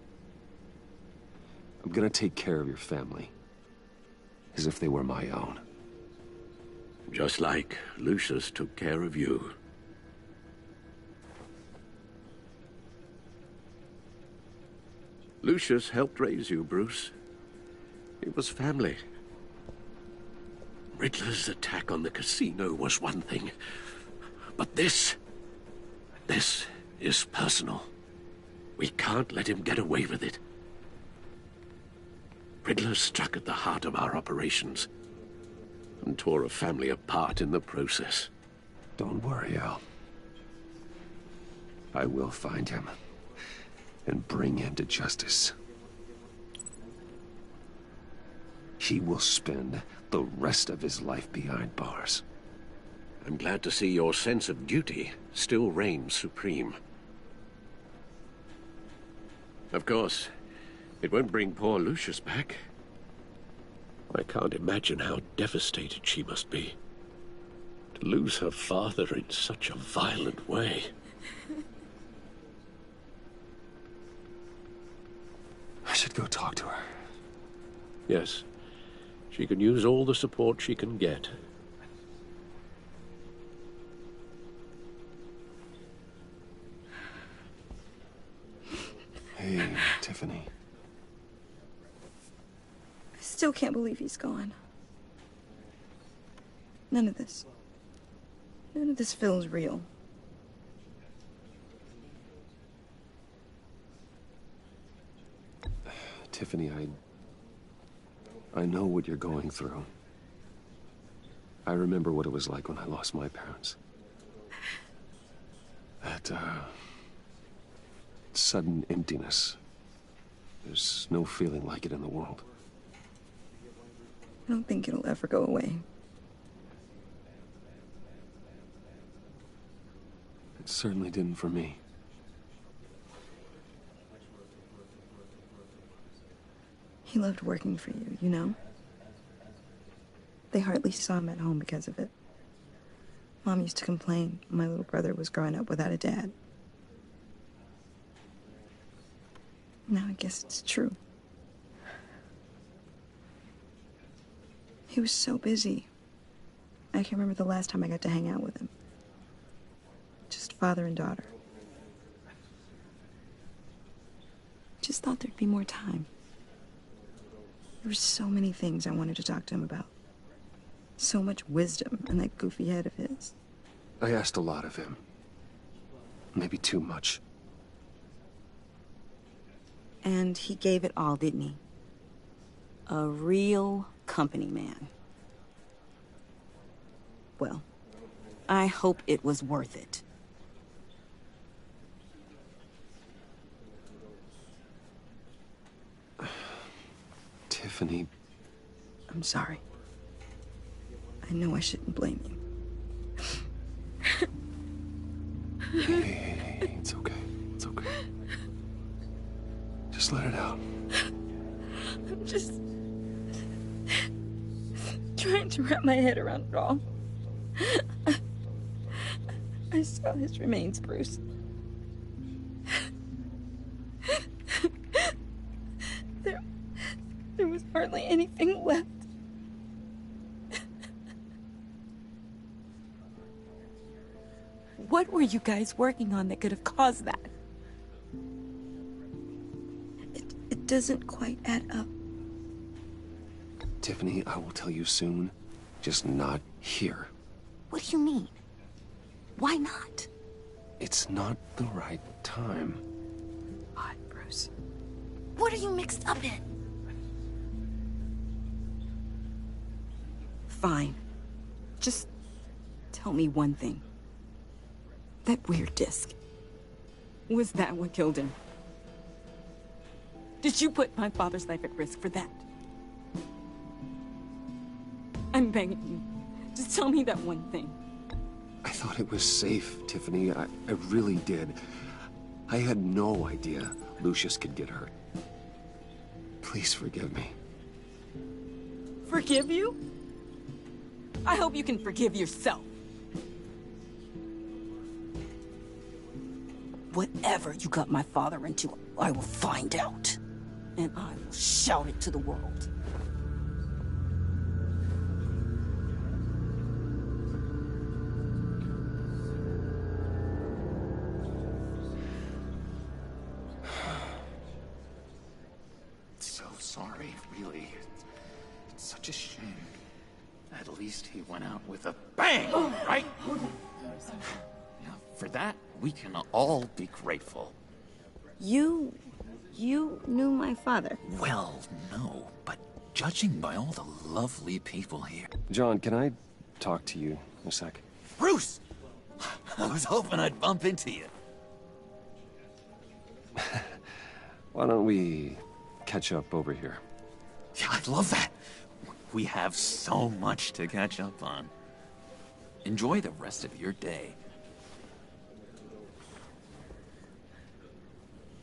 I'm gonna take care of your family. As if they were my own. Just like Lucius took care of you. Lucius helped raise you, Bruce. It was family. Riddler's attack on the casino was one thing. But this is personal. We can't let him get away with it. Riddler struck at the heart of our operations and tore a family apart in the process. Don't worry, Al. I will find him and bring him to justice. He will spend the rest of his life behind bars. I'm glad to see your sense of duty still reigns supreme. Of course, it won't bring poor Lucius back. I can't imagine how devastated she must be. To lose her father in such a violent way. I should go talk to her. Yes, she can use all the support she can get. Hey, Tiffany. I still can't believe he's gone. None of this feels real. Tiffany, I know what you're going through. I remember what it was like when I lost my parents. That, sudden emptiness. There's no feeling like it in the world. I don't think it'll ever go away. It certainly didn't for me. He loved working for you, you know? They hardly saw him at home because of it. Mom used to complain my little brother was growing up without a dad. Now I guess it's true. He was so busy. I can't remember the last time I got to hang out with him. Just father and daughter. Just thought there'd be more time. There were so many things I wanted to talk to him about. So much wisdom in that goofy head of his. I asked a lot of him. Maybe too much. And he gave it all, didn't he? A real company man. Well, I hope it was worth it. Tiffany. I'm sorry. I know I shouldn't blame you. Hey, it's okay. It's okay. Just let it out. I'm just to wrap my head around it all. I saw his remains, Bruce. There was hardly anything left. What were you guys working on that could have caused that? It doesn't quite add up. Tiffany, I will tell you soon. Just not here. What do you mean? Why not? It's not the right time. God, Bruce. What are you mixed up in? Fine. Just tell me one thing. That weird disc. Was that what killed him? Did you put my father's life at risk for that? I'm begging you. Just tell me that one thing. I thought it was safe, Tiffany. I really did. I had no idea Lucius could get hurt. Please forgive me. Forgive you? I hope you can forgive yourself. Whatever you got my father into, I will find out. And I will shout it to the world. So sorry, really. It's such a shame. At least he went out with a bang, right? Yeah, for that, we can all be grateful. You knew my father? Well, no, but judging by all the lovely people here... John, can I talk to you a sec? Bruce! I was hoping I'd bump into you. Why don't we catch up over here? Yeah, I'd love that. We have so much to catch up on. Enjoy the rest of your day.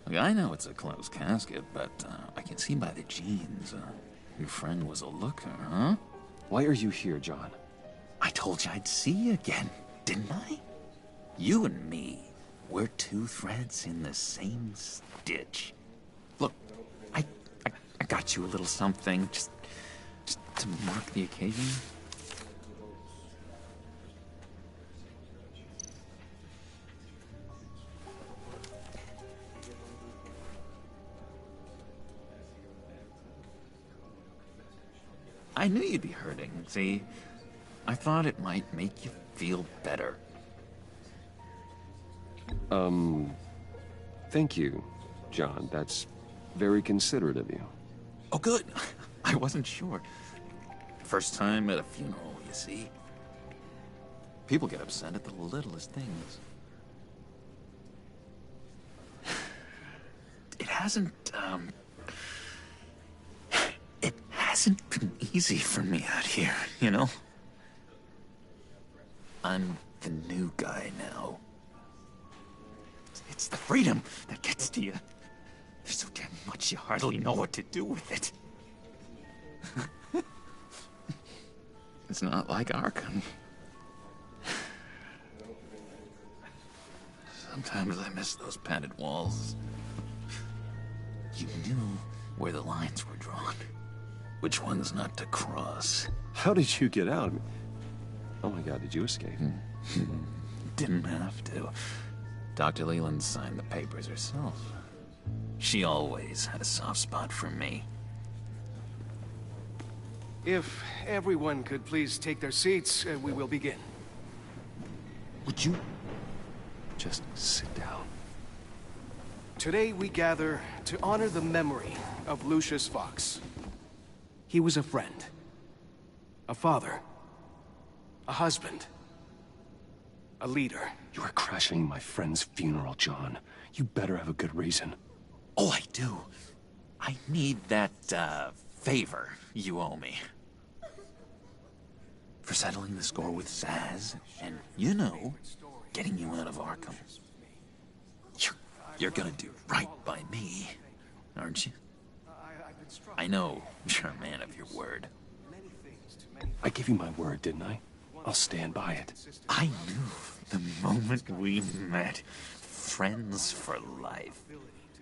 Look, I know it's a closed casket, but I can see by the jeans, your friend was a looker, huh? Why are you here, John? I told you I'd see you again, didn't I? You and me, we're two threads in the same stitch. Look, I got you a little something, just to mark the occasion. I knew you'd be hurting, see? I thought it might make you feel better. Thank you, John. That's very considerate of you. Oh, good. I wasn't sure. First time at a funeral, you see. People get upset at the littlest things. It hasn't been easy for me out here, you know? I'm the new guy now. It's the freedom that gets to you. There's so damn much you hardly know what to do with it. It's not like Arkham. Sometimes I miss those padded walls. You knew where the lines were drawn. Which ones not to cross. How did you get out? Oh my God, did you escape? Didn't have to. Dr. Leland signed the papers herself. She always had a soft spot for me. If everyone could please take their seats, we will begin. Would you just sit down? Today we gather to honor the memory of Lucius Fox. He was a friend, a father, a husband, a leader. You are crashing my friend's funeral, John. You better have a good reason. Oh, I do. I need that, favor you owe me. For settling the score with Zaz, and, you know, getting you out of Arkham. You're gonna do right by me, aren't you? I know you're a man of your word. I gave you my word, didn't I? I'll stand by it. I knew the moment we met. Friends for life. To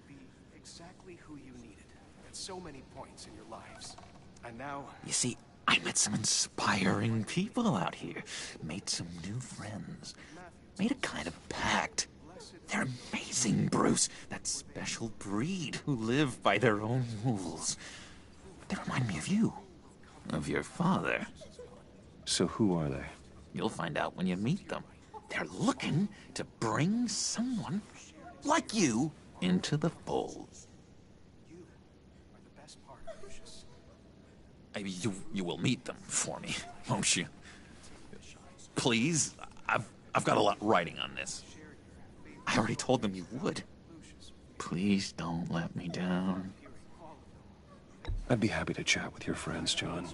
be exactly who you needed at so many points in your lives. And now... You see, I met some inspiring people out here. Made some new friends. Made a kind of pact. They're amazing, Bruce. That special breed who live by their own rules. They remind me of you. Of your father. So who are they? You'll find out when you meet them. They're looking to bring someone like you into the fold. You will meet them for me, won't you? Please, I've got a lot writing on this. I already told them you would. Please don't let me down. I'd be happy to chat with your friends, John.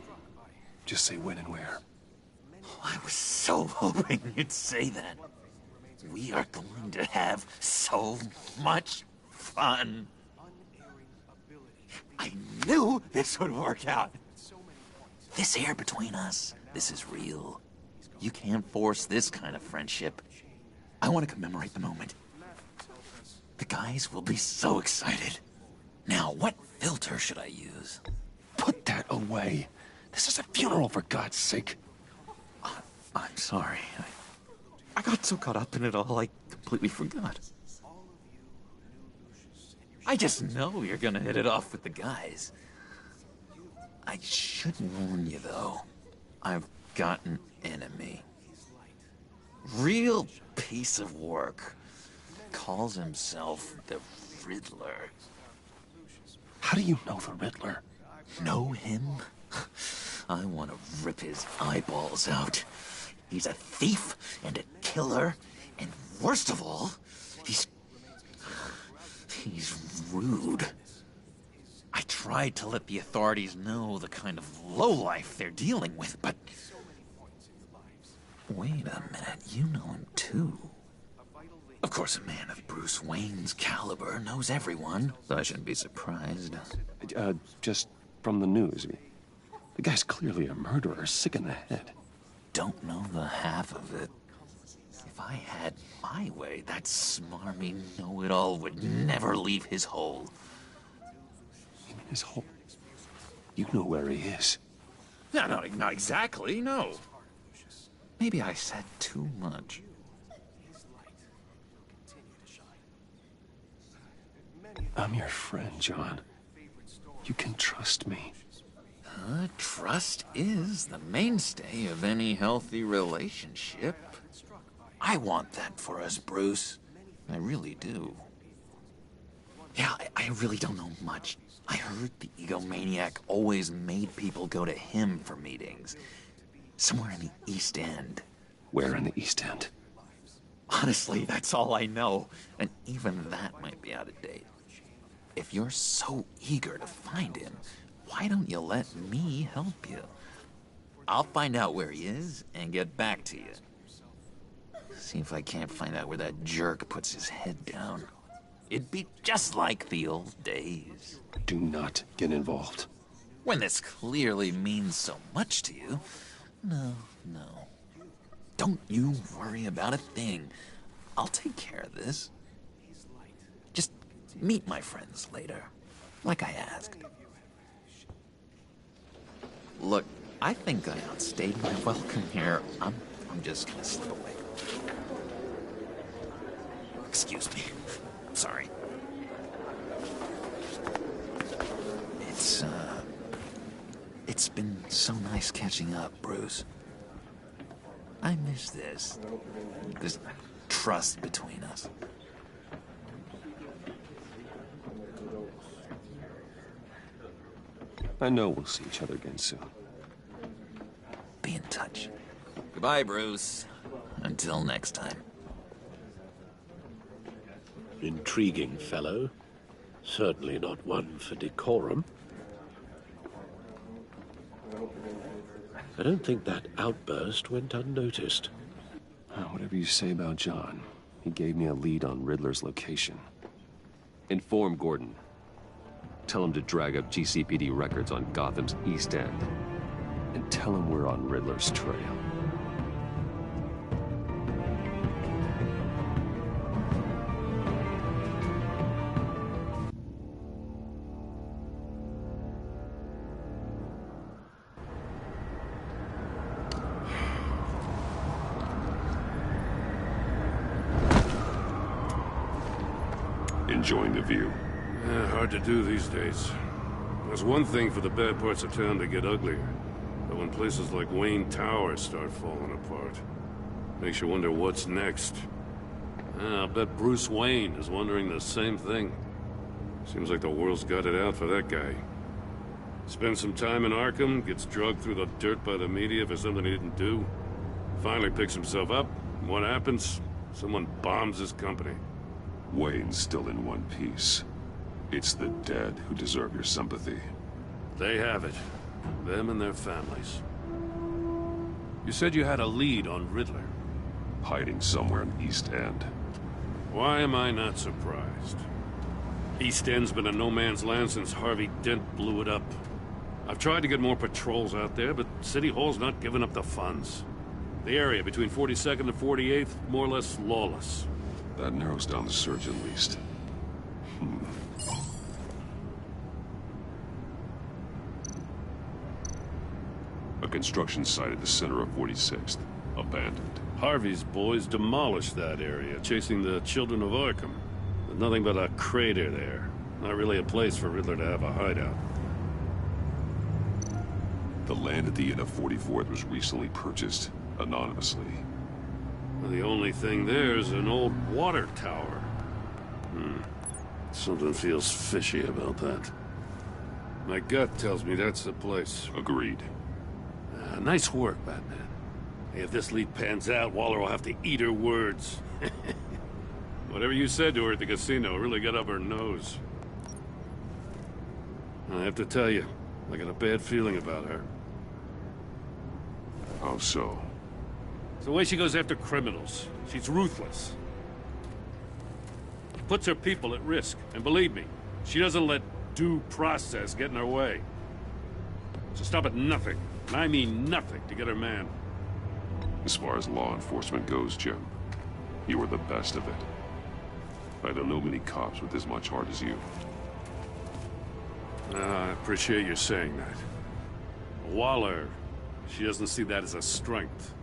Just say when and where. I was so hoping you'd say that. We are going to have so much fun. I knew this would work out. This air between us, this is real. You can't force this kind of friendship. I want to commemorate the moment. The guys will be so excited. Now, what filter should I use? Put that away. This is a funeral, for God's sake. I'm sorry. I got so caught up in it all, I completely forgot. I just know you're gonna hit it off with the guys. I should warn you, though. I've got an enemy. Real piece of work. Calls himself the Riddler. How do you know the Riddler? Know him? I want to rip his eyeballs out. He's a thief and a killer, and worst of all, he's rude. I tried to let the authorities know the kind of lowlife they're dealing with, but... Wait a minute, you know him too. Of course, a man of Bruce Wayne's caliber knows everyone, so I shouldn't be surprised. Just from the news. The guy's clearly a murderer, sick in the head. Don't know the half of it. If I had my way, that smarmy know-it-all would never leave his hole. His hole? You know where he is. No, not exactly, no. Maybe I said too much. I'm your friend, John. You can trust me. Trust is the mainstay of any healthy relationship. I want that for us, Bruce. I really do. Yeah, I really don't know much. I heard the egomaniac always made people go to him for meetings. Somewhere in the East End. Where in the East End? Honestly, that's all I know. And even that might be out of date. If you're so eager to find him, why don't you let me help you? I'll find out where he is and get back to you. See if I can't find out where that jerk puts his head down. It'd be just like the old days. Do not get involved. When this clearly means so much to you. No. Don't you worry about a thing. I'll take care of this. Just meet my friends later, like I asked. Look, I think I outstayed my welcome here. I'm just gonna slip away. Excuse me. I'm sorry. It's been so nice catching up, Bruce. I miss this trust between us. I know we'll see each other again soon. Be in touch. Goodbye, Bruce. Until next time. Intriguing fellow. Certainly not one for decorum. I don't think that outburst went unnoticed. Whatever you say about John, he gave me a lead on Riddler's location. Inform Gordon. Tell him to drag up GCPD records on Gotham's East End. and tell him we're on Riddler's trail. Enjoying the view? Yeah, hard to do these days. There's one thing for the bad parts of town to get uglier. But when places like Wayne Tower start falling apart, makes you wonder what's next. I'll bet Bruce Wayne is wondering the same thing. Seems like the world's got it out for that guy. Spends some time in Arkham, gets dragged through the dirt by the media for something he didn't do. Finally picks himself up, and what happens? Someone bombs his company. Wayne's still in one piece. It's the dead who deserve your sympathy. They have it. Them and their families. You said you had a lead on Riddler. Hiding somewhere in East End. Why am I not surprised? East End's been a no-man's land since Harvey Dent blew it up. I've tried to get more patrols out there, but City Hall's not giving up the funds. The area between 42nd and 48th, more or less lawless. That narrows down the search at least. A construction site at the center of 46th. Abandoned. Harvey's boys demolished that area, chasing the children of Arkham. There's nothing but a crater there. Not really a place for Riddler to have a hideout. The land at the end of 44th was recently purchased, anonymously. The only thing there is an old water tower. Something feels fishy about that. My gut tells me that's the place. Agreed. Nice work, Batman. Hey, if this lead pans out, Waller will have to eat her words. Whatever you said to her at the casino really got up her nose. I have to tell you, I got a bad feeling about her. How so? It's the way she goes after criminals. She's ruthless. Puts her people at risk. And believe me, she doesn't let due process get in her way. So stop at nothing, and I mean nothing, to get her man. As far as law enforcement goes, Jim, you are the best of it. I don't know many cops with as much heart as you. I appreciate you saying that. Waller, she doesn't see that as a strength.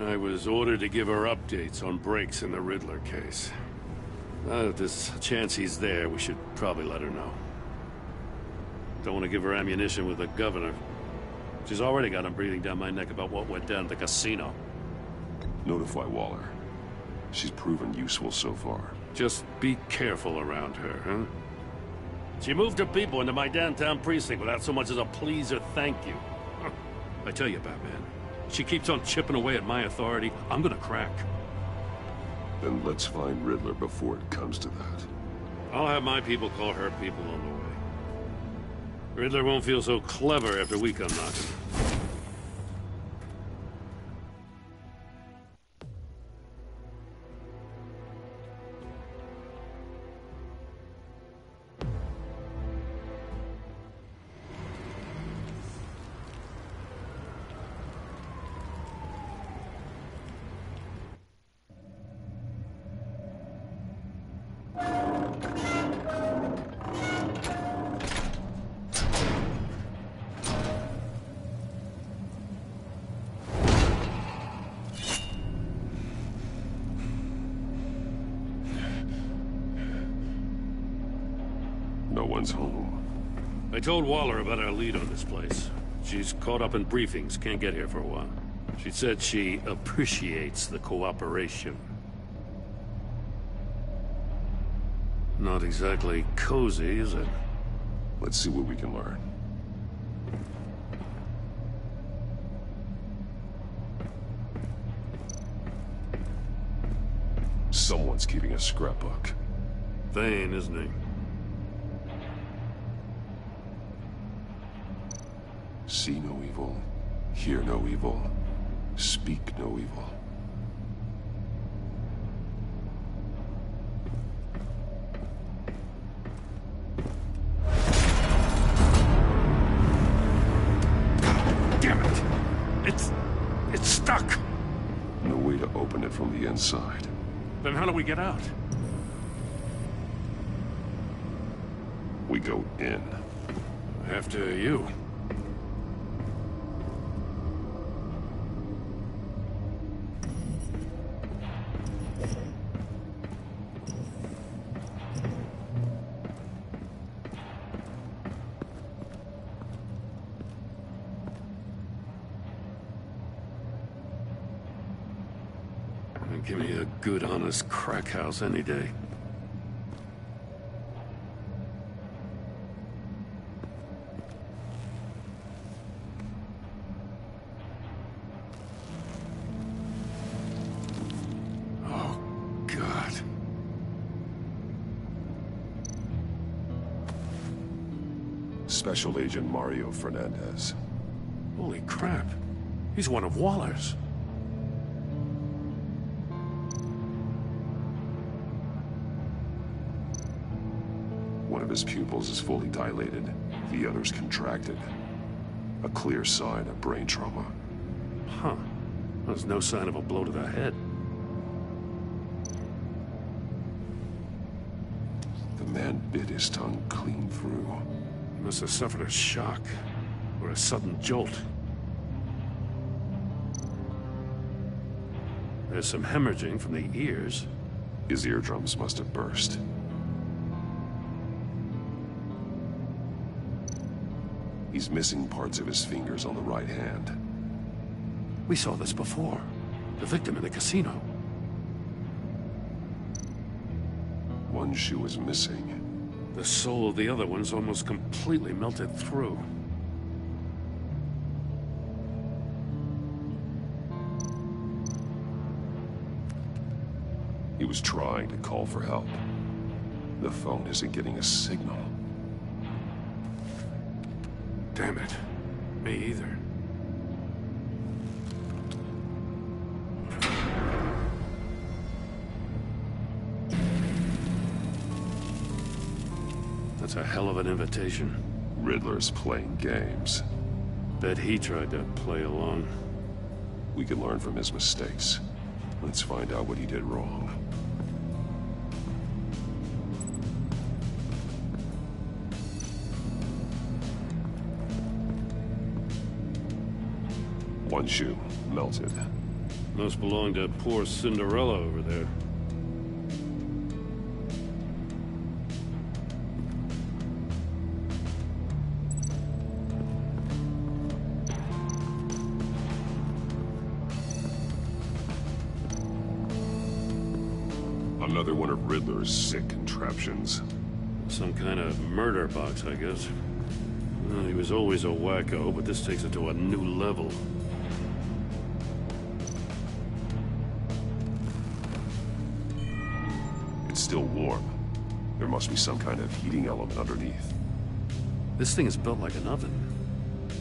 I was ordered to give her updates on breaks in the Riddler case. If there's a chance he's there, we should probably let her know. Don't want to give her ammunition with the governor. She's already got him breathing down my neck about what went down at the casino. Notify Waller. She's proven useful so far. Just be careful around her, huh? She moved her people into my downtown precinct without so much as a please or thank you. I tell you, Batman, she keeps on chipping away at my authority, I'm gonna crack. Then let's find Riddler before it comes to that. I'll have my people call her people on the way. Riddler won't feel so clever after we come knocking. No one's home. I told Waller about our lead on this place. She's caught up in briefings, can't get here for a while. She said she appreciates the cooperation. Not exactly cozy, is it? Let's see what we can learn. Someone's keeping a scrapbook. Vain, isn't he? See no evil, hear no evil, speak no evil. stuck! No way to open it from the inside. Then how do we get out? We go in. After you. Give me a good, honest crack house any day. Oh, God. Special Agent Mario Fernandez. Holy crap. He's one of Waller's. One of his pupils is fully dilated, the other's contracted. A clear sign of brain trauma. Huh. There's no sign of a blow to the head. The man bit his tongue clean through. He must have suffered a shock, or a sudden jolt. There's some hemorrhaging from the ears. His eardrums must have burst. He's missing parts of his fingers on the right hand. We saw this before. The victim in the casino. One shoe is missing. The sole of the other one's almost completely melted through. He was trying to call for help. The phone isn't getting a signal. Damn it. Me either. That's a hell of an invitation. Riddler's playing games. Bet he tried to play along. We can learn from his mistakes. Let's find out what he did wrong. One shoe, melted. Must belong to poor Cinderella over there. Another one of Riddler's sick contraptions. Some kind of murder box, I guess. Well, he was always a wacko, but this takes it to a new level. It's still warm. There must be some kind of heating element underneath. This thing is built like an oven.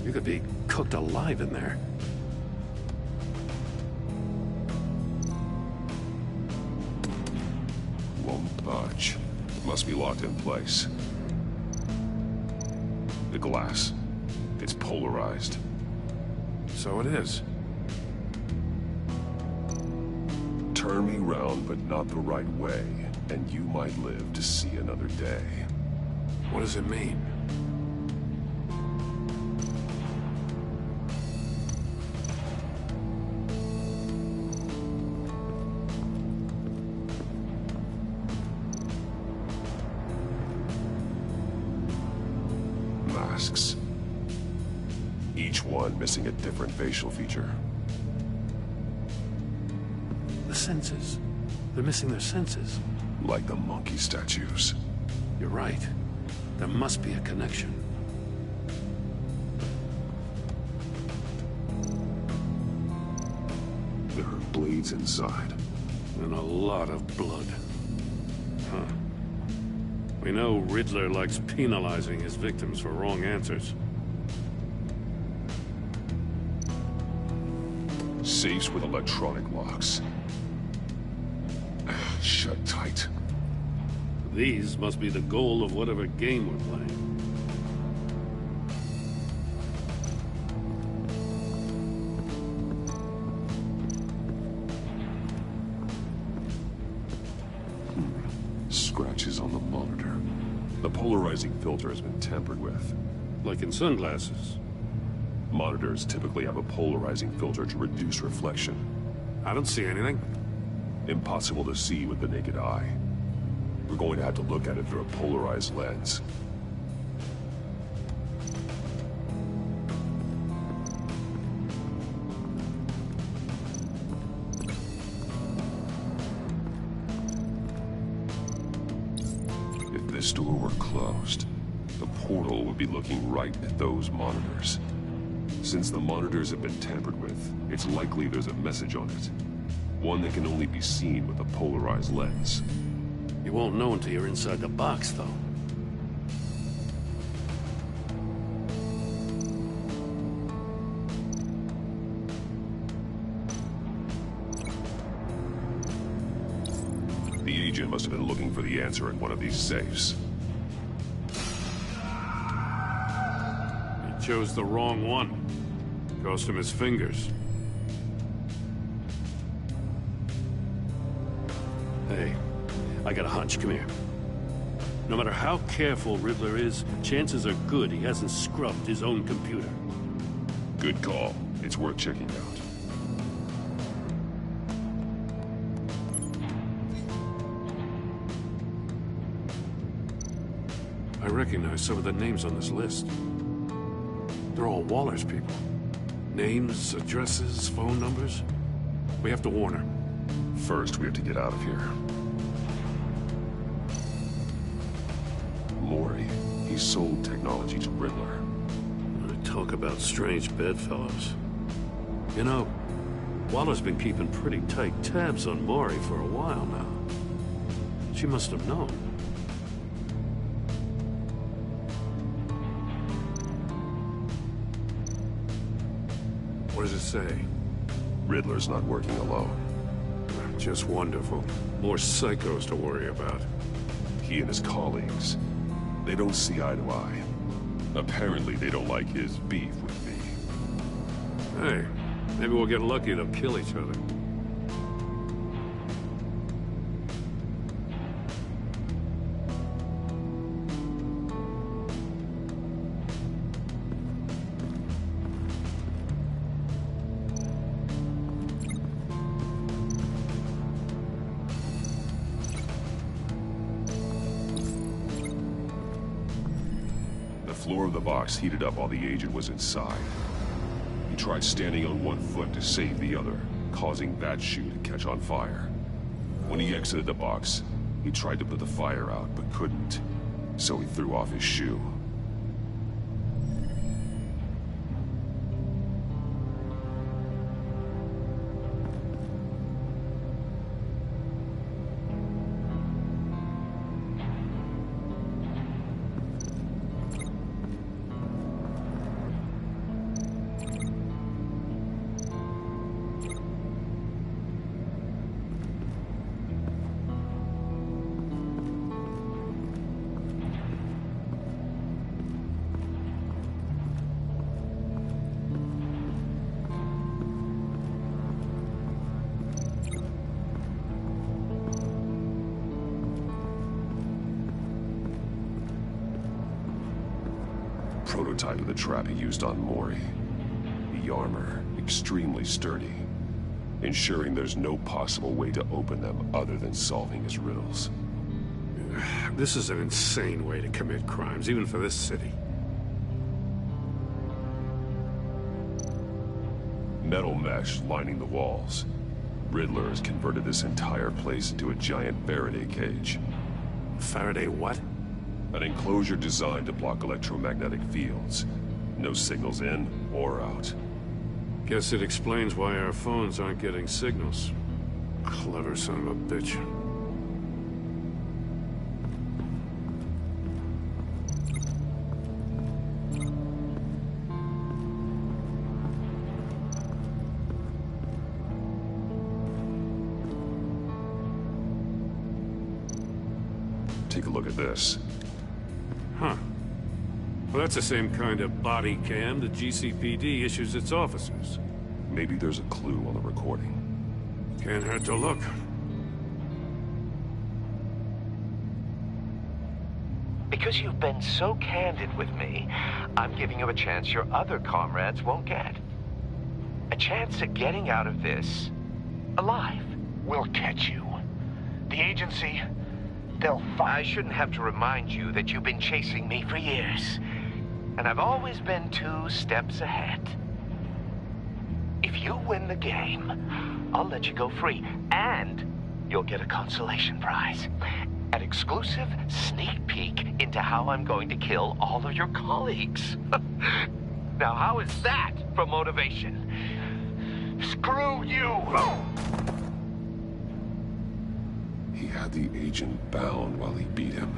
You could be cooked alive in there. Won't budge. Must be locked in place. The glass. It's polarized. So it is. Turn me round, but not the right way, and you might live to see another day. What does it mean? Masks. Each one missing a different facial feature. The senses. They're missing their senses. Like the monkey statues. You're right. There must be a connection. There are bleeds inside. And a lot of blood. Huh. We know Riddler likes penalizing his victims for wrong answers. Safes with electronic locks. Shut tight. These must be the goal of whatever game we're playing. The polarizing filter has been tampered with. Like in sunglasses. Monitors typically have a polarizing filter to reduce reflection. I don't see anything. Impossible to see with the naked eye. We're going to have to look at it through a polarized lens. If this door were closed, the portal would be looking right at those monitors. Since the monitors have been tampered with, it's likely there's a message on it. One that can only be seen with a polarized lens. You won't know until you're inside the box, though. The agent must have been looking for the answer in one of these safes. He chose the wrong one. Cost him his fingers. Hey, I got a hunch. Come here. No matter how careful Riddler is, chances are good he hasn't scrubbed his own computer. Good call. It's worth checking out. I recognize some of the names on this list. They're all Waller's people. Names, addresses, phone numbers. We have to warn her. First, we have to get out of here. Mori, he sold technology to Riddler. Talk about strange bedfellows. You know, Waller's been keeping pretty tight tabs on Mori for a while now. She must have known. What does it say? Riddler's not working alone. Just wonderful. More psychos to worry about. He and his colleagues, they don't see eye to eye. Apparently, they don't like his beef with me. Hey, maybe we'll get lucky they'll kill each other. The floor of the box heated up while the agent was inside. He tried standing on one foot to save the other, causing that shoe to catch on fire. When he exited the box, he tried to put the fire out, but couldn't, so he threw off his shoe. Prototype of the trap he used on Mori. The armor, extremely sturdy, ensuring there's no possible way to open them other than solving his riddles. This is an insane way to commit crimes, even for this city. Metal mesh lining the walls. Riddler has converted this entire place into a giant Faraday cage. Faraday what? An enclosure designed to block electromagnetic fields. No signals in or out. Guess it explains why our phones aren't getting signals. Clever son of a bitch. Take a look at this. Huh. Well, that's the same kind of body cam the GCPD issues its officers. Maybe there's a clue on the recording. Can't hurt to look. Because because you've been so candid with me, I'm giving you a chance your other comrades won't get. A chance at getting out of this alive. We'll catch you. The agency, they'll find... I shouldn't have to remind you that you've been chasing me for years. And I've always been 2 steps ahead. If you win the game, I'll let you go free. And you'll get a consolation prize. An exclusive sneak peek into how I'm going to kill all of your colleagues. Now, how is that for motivation? Screw you! He had the agent bound while he beat him.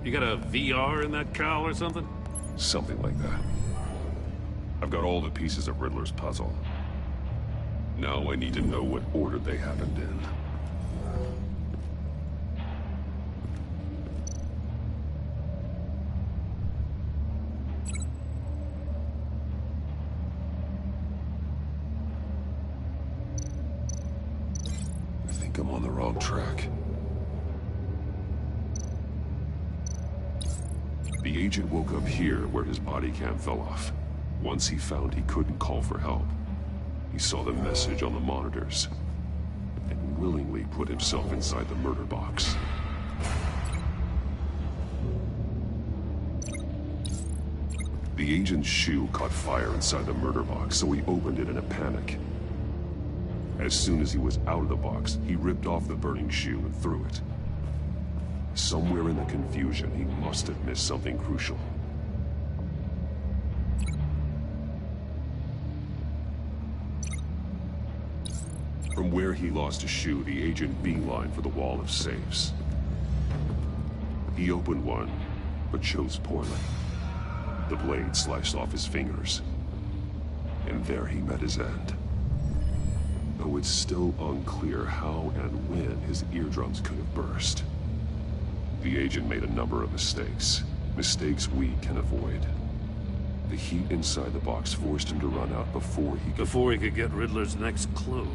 You got a VR in that cowl or something? Something like that. I've got all the pieces of Riddler's puzzle. Now I need to know what order they happened in. I think I'm on the wrong track. The agent woke up here where his body cam fell off. Once he found he couldn't call for help, he saw the message on the monitors and willingly put himself inside the murder box. The agent's shoe caught fire inside the murder box, so he opened it in a panic. As soon as he was out of the box, he ripped off the burning shoe and threw it. Somewhere in the confusion, he must have missed something crucial. From where he lost a shoe, the agent beelined for the wall of safes. He opened one, but chose poorly. The blade sliced off his fingers. And there he met his end. Though it's still unclear how and when his eardrums could have burst. The agent made a number of mistakes. Mistakes we can avoid. The heat inside the box forced him to run out before he could get Riddler's next clue.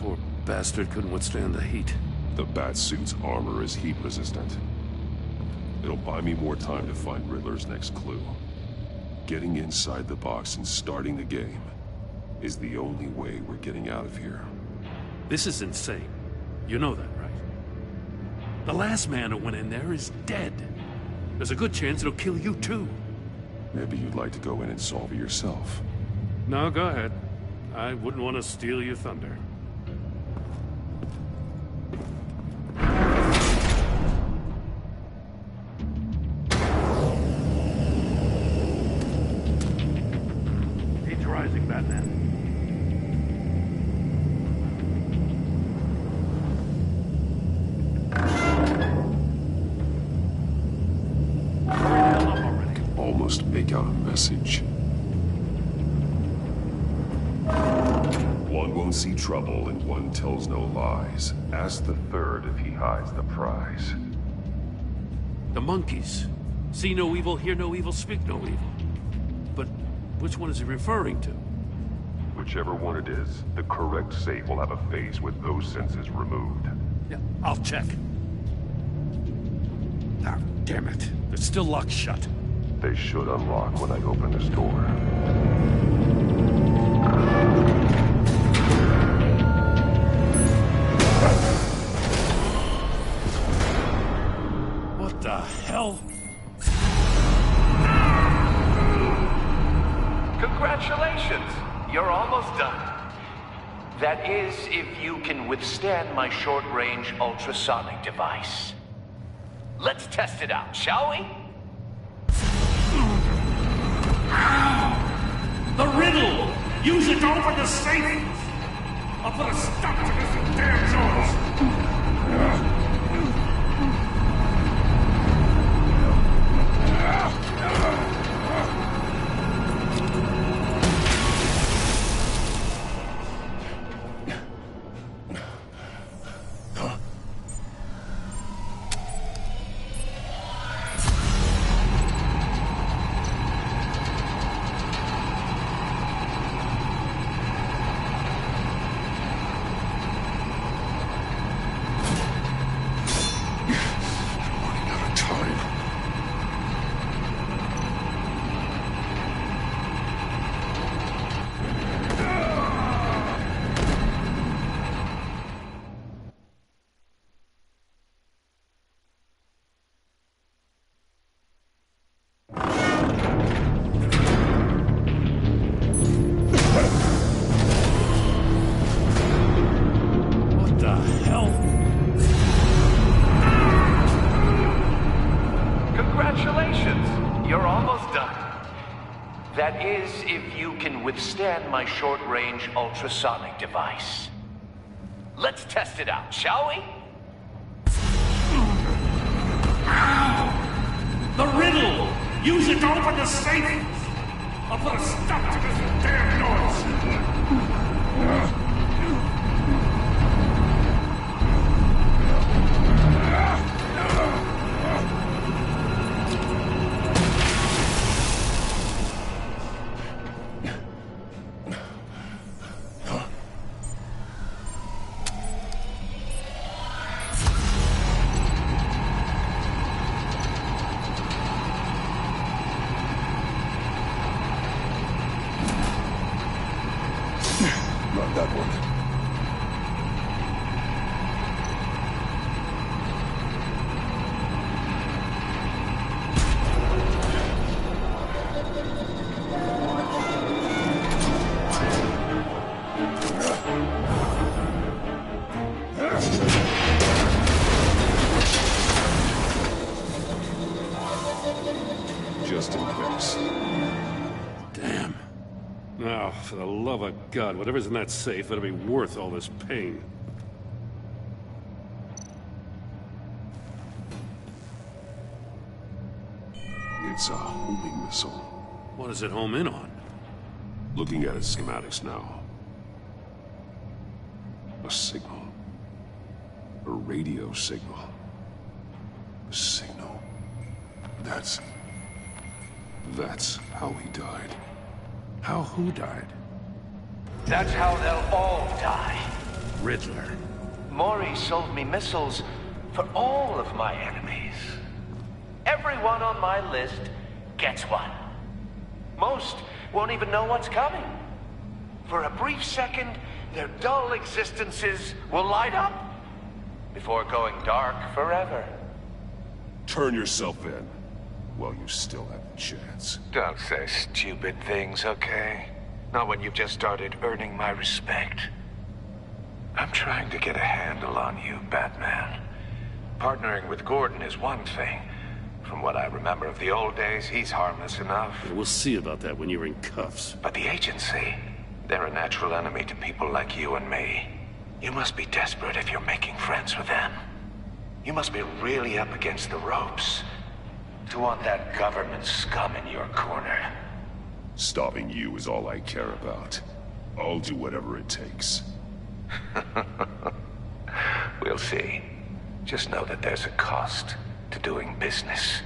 Poor bastard couldn't withstand the heat. The Batsuit's armor is heat resistant. It'll buy me more time to find Riddler's next clue. Getting inside the box and starting the game is the only way we're getting out of here. This is insane. You know that, right? The last man who went in there is dead. There's a good chance it'll kill you too. Maybe you'd like to go in and solve it yourself. No, go ahead. I wouldn't want to steal your thunder. He's rising, Batman. Almost make out a message. One won't see trouble and one tells no lies. Ask the third if he hides the prize. The monkeys. See no evil, hear no evil, speak no evil. But which one is he referring to? Whichever one it is, the correct safe will have a face with those senses removed. Yeah, I'll check. Ah, damn it. It's still locked shut. They should unlock when I open this door. What the hell? Congratulations! You're almost done. That is, if you can withstand my short-range ultrasonic device. Let's test it out, shall we? The riddle! Use it to open the safe! I'll put a stop to this damn noise! done. That is, if you can withstand my short-range ultrasonic device. Let's test it out, shall we? The riddle! Use it to open the safe! I'll put a stop to this damn noise! Not that one. Just in case. Damn. Now, for the love of God, whatever's in that safe, it'll be worth all this pain. It's a homing missile. What does it home in on? Looking at its schematics now. A signal. A radio signal. A signal. That's how he died. How who died? That's how they'll all die. Riddler. Maury sold me missiles for all of my enemies. Everyone on my list gets one. Most won't even know what's coming. For a brief second, their dull existences will light up before going dark forever. Turn yourself in while you still have a chance. Don't say stupid things, okay? Not when you've just started earning my respect. I'm trying to get a handle on you, Batman. Partnering with Gordon is one thing. From what I remember of the old days, he's harmless enough. We'll see about that when you're in cuffs. But the agency, they're a natural enemy to people like you and me. You must be desperate if you're making friends with them. You must be really up against the ropes to want that government scum in your corner. Stopping you is all I care about. I'll do whatever it takes. We'll see. Just know that there's a cost to doing business.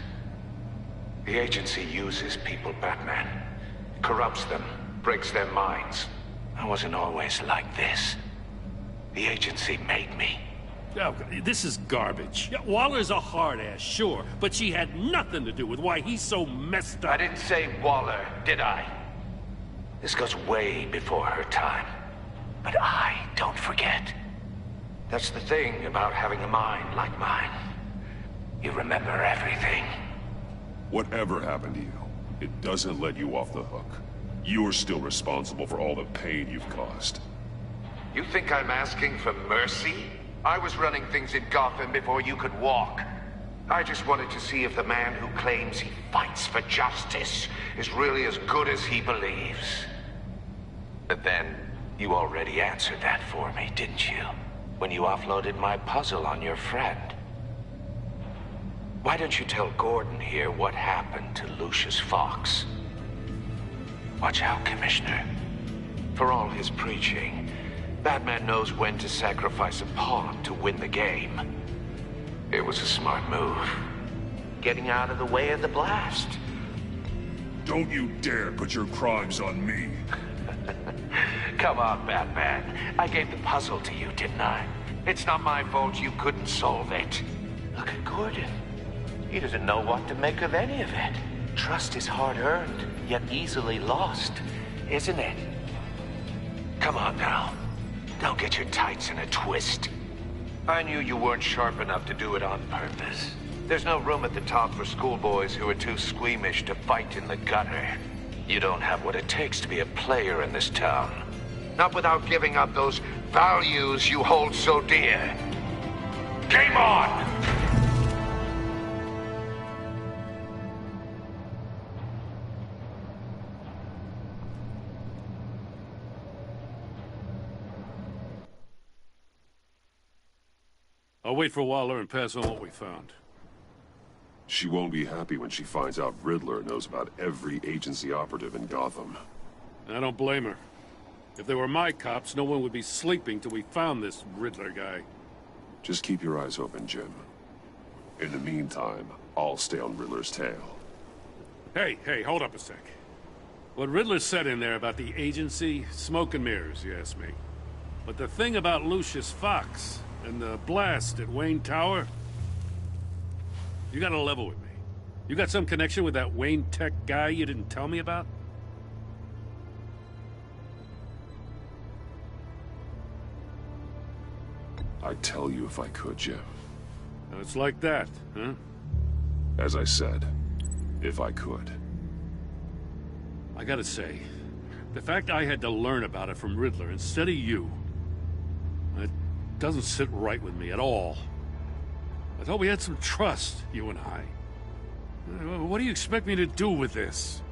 The agency uses people, Batman. Corrupts them, breaks their minds. I wasn't always like this. The agency made me. Oh, this is garbage. Yeah, Waller's a hard-ass, sure, but she had nothing to do with why he's so messed up. I didn't say Waller, did I? This goes way before her time. But I don't forget. That's the thing about having a mind like mine. You remember everything. Whatever happened to you, it doesn't let you off the hook. You're still responsible for all the pain you've caused. You think I'm asking for mercy? I was running things in Gotham before you could walk. I just wanted to see if the man who claims he fights for justice is really as good as he believes. But then, you already answered that for me, didn't you? When you offloaded my puzzle on your friend. Why don't you tell Gordon here what happened to Lucius Fox? Watch out, Commissioner. For all his preaching, Batman knows when to sacrifice a pawn to win the game. It was a smart move. Getting out of the way of the blast. Don't you dare put your crimes on me. Come on, Batman. I gave the puzzle to you, didn't I? It's not my fault you couldn't solve it. Look at Gordon. He doesn't know what to make of any of it. Trust is hard-earned, yet easily lost, isn't it? Come on now. Don't get your tights in a twist. I knew you weren't sharp enough to do it on purpose. There's no room at the top for schoolboys who are too squeamish to fight in the gutter. You don't have what it takes to be a player in this town. Not without giving up those values you hold so dear. Game on! I'll wait for Waller and pass on what we found. She won't be happy when she finds out Riddler knows about every agency operative in Gotham. I don't blame her. If they were my cops, no one would be sleeping till we found this Riddler guy. Just keep your eyes open, Jim. In the meantime, I'll stay on Riddler's tail. Hey, hold up a sec. What Riddler said in there about the agency, smoke and mirrors, you ask me. But the thing about Lucius Fox and the blast at Wayne Tower, you gotta level with me. You got some connection with that Wayne Tech guy you didn't tell me about? I'd tell you if I could, Jim. It's like that, huh? As I said, if I could. I gotta say, the fact I had to learn about it from Riddler instead of you, it doesn't sit right with me at all. I thought we had some trust, you and I. What do you expect me to do with this?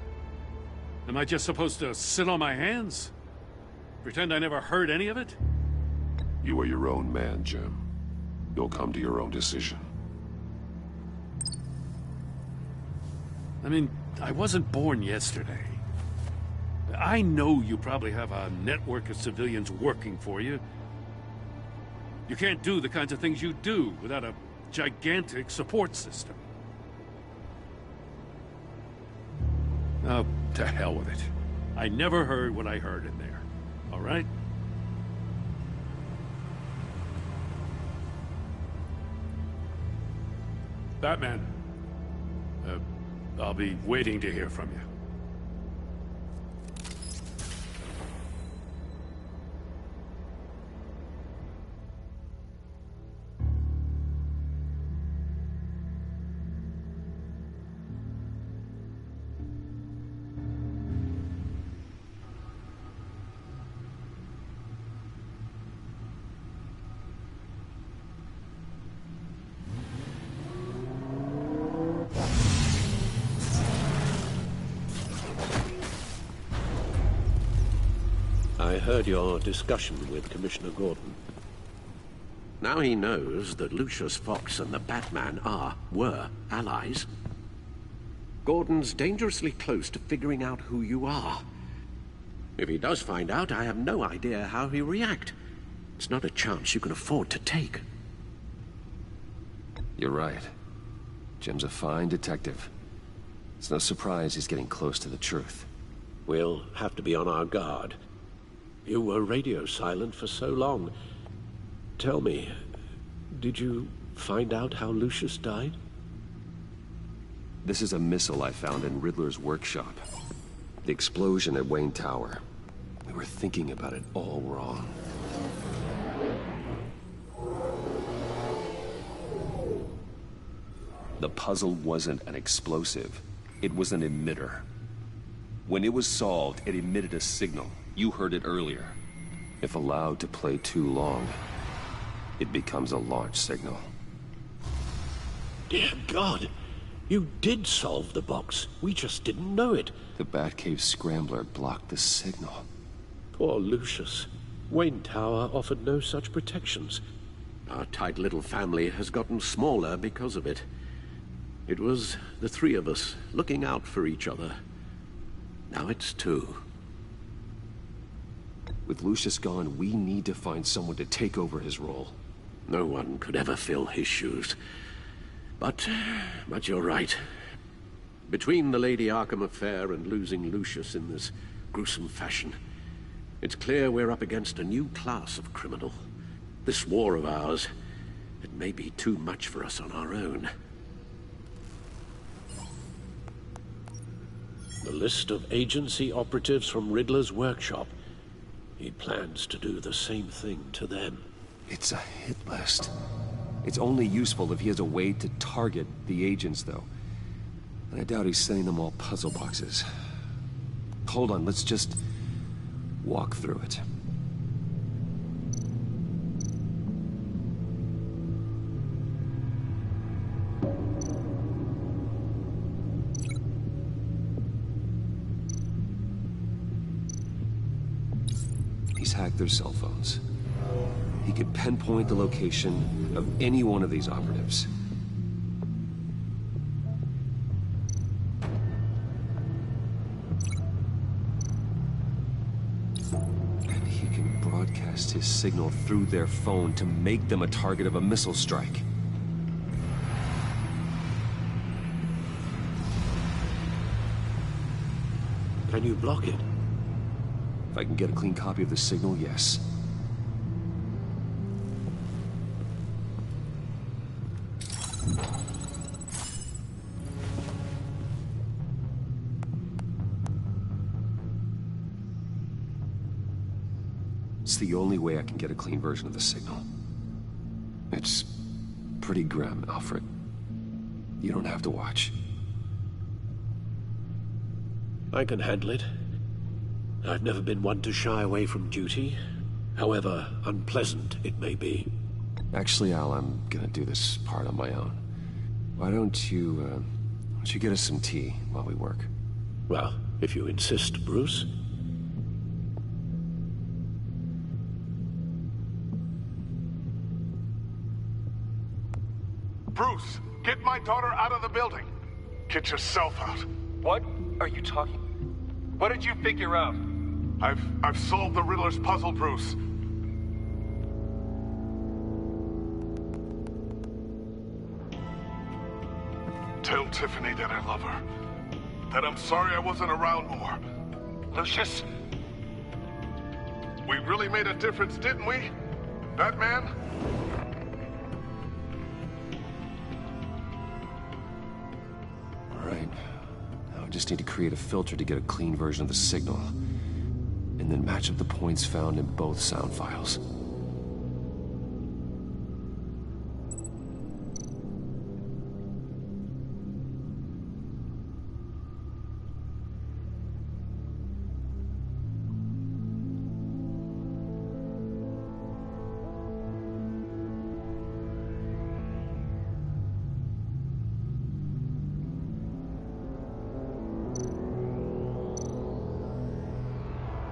Am I just supposed to sit on my hands? Pretend I never heard any of it? You are your own man, Jim. You'll come to your own decision. I mean, I wasn't born yesterday. I know you probably have a network of civilians working for you. You can't do the kinds of things you do without a gigantic support system. Oh, to hell with it. I never heard what I heard in there. All right? Batman. I'll be waiting to hear from you. I heard your discussion with Commissioner Gordon. Now he knows that Lucius Fox and the Batman were allies. Gordon's dangerously close to figuring out who you are. If he does find out, I have no idea how he'll react. It's not a chance you can afford to take. You're right. Jim's a fine detective. It's no surprise he's getting close to the truth. We'll have to be on our guard. You were radio silent for so long. Tell me, did you find out how Lucius died? This is a missile I found in Riddler's workshop. The explosion at Wayne Tower. We were thinking about it all wrong. The puzzle wasn't an explosive. It was an emitter. When it was solved, it emitted a signal. You heard it earlier. If allowed to play too long, it becomes a launch signal. Dear God, you did solve the box. We just didn't know it. The Batcave scrambler blocked the signal. Poor Lucius. Wayne Tower offered no such protections. Our tight little family has gotten smaller because of it. It was the three of us looking out for each other. Now it's two. With Lucius gone, we need to find someone to take over his role. No one could ever fill his shoes. But you're right. Between the Lady Arkham affair and losing Lucius in this gruesome fashion, it's clear we're up against a new class of criminal. This war of ours, it may be too much for us on our own. The list of agency operatives from Riddler's workshop. He plans to do the same thing to them. It's a hit list. It's only useful if he has a way to target the agents, though. And I doubt he's sending them all puzzle boxes. Hold on, let's just walk through it. He's hacked their cell phones. he could pinpoint the location of any one of these operatives. And he can broadcast his signal through their phone to make them a target of a missile strike. Can you block it? If I can get a clean copy of the signal, yes. It's the only way I can get a clean version of the signal. It's pretty grim, Alfred. You don't have to watch. I can handle it. I've never been one to shy away from duty, however unpleasant it may be. Actually, Al, I'm gonna do this part on my own. Why don't you get us some tea while we work? Well, if you insist, Bruce. Bruce, get my daughter out of the building. Get yourself out. What are you talking? What did you figure out? I've solved the Riddler's puzzle, Bruce. Tell Tiffany that I love her. That I'm sorry I wasn't around more. Lucius? We really made a difference, didn't we? Batman? All right. Now I just need to create a filter to get a clean version of the signal. And then match up the points found in both sound files.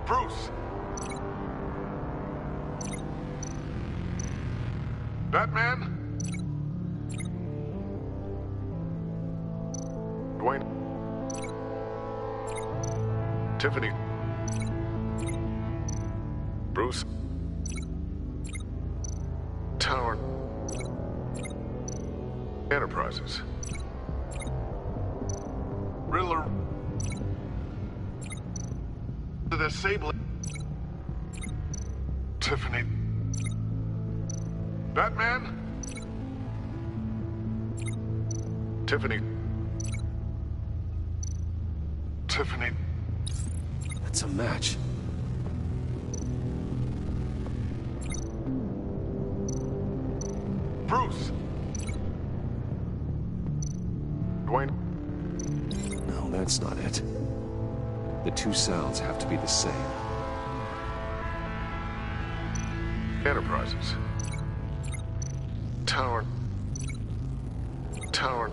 Bruce! Batman? Dwayne? Tiffany? Bruce? Tower? Enterprises? Riddler? The disabling... Tiffany... Batman? Tiffany... Tiffany... That's a match. Bruce! Dwayne? No, that's not it. The two sounds have to be the same. Enterprises. Tower. Tower.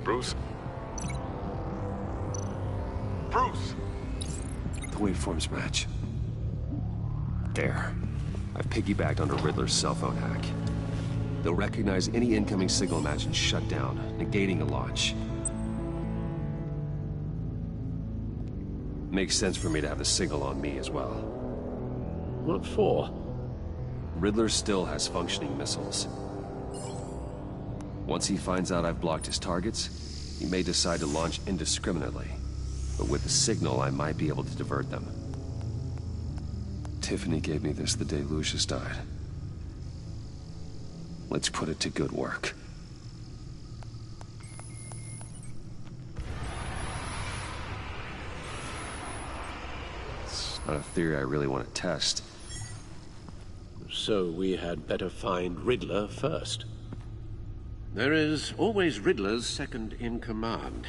Bruce. Bruce! The waveforms match. There. I've piggybacked onto Riddler's cell phone hack. They'll recognize any incoming signal match and shut down, negating a launch. Makes sense for me to have the signal on me as well. What for? Riddler still has functioning missiles. Once he finds out I've blocked his targets, he may decide to launch indiscriminately. But with the signal, I might be able to divert them. Tiffany gave me this the day Lucius died. Let's put it to good work. It's not a theory I really want to test. So we had better find Riddler first. There is always Riddler's second in command.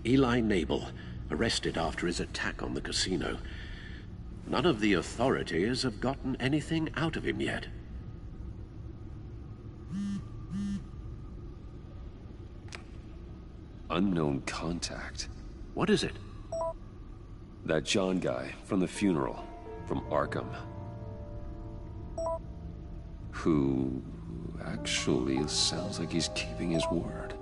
Eli Nabel, arrested after his attack on the casino. None of the authorities have gotten anything out of him yet. Unknown contact. What is it? That John guy from the funeral. from Arkham. Who actually sounds like he's keeping his word.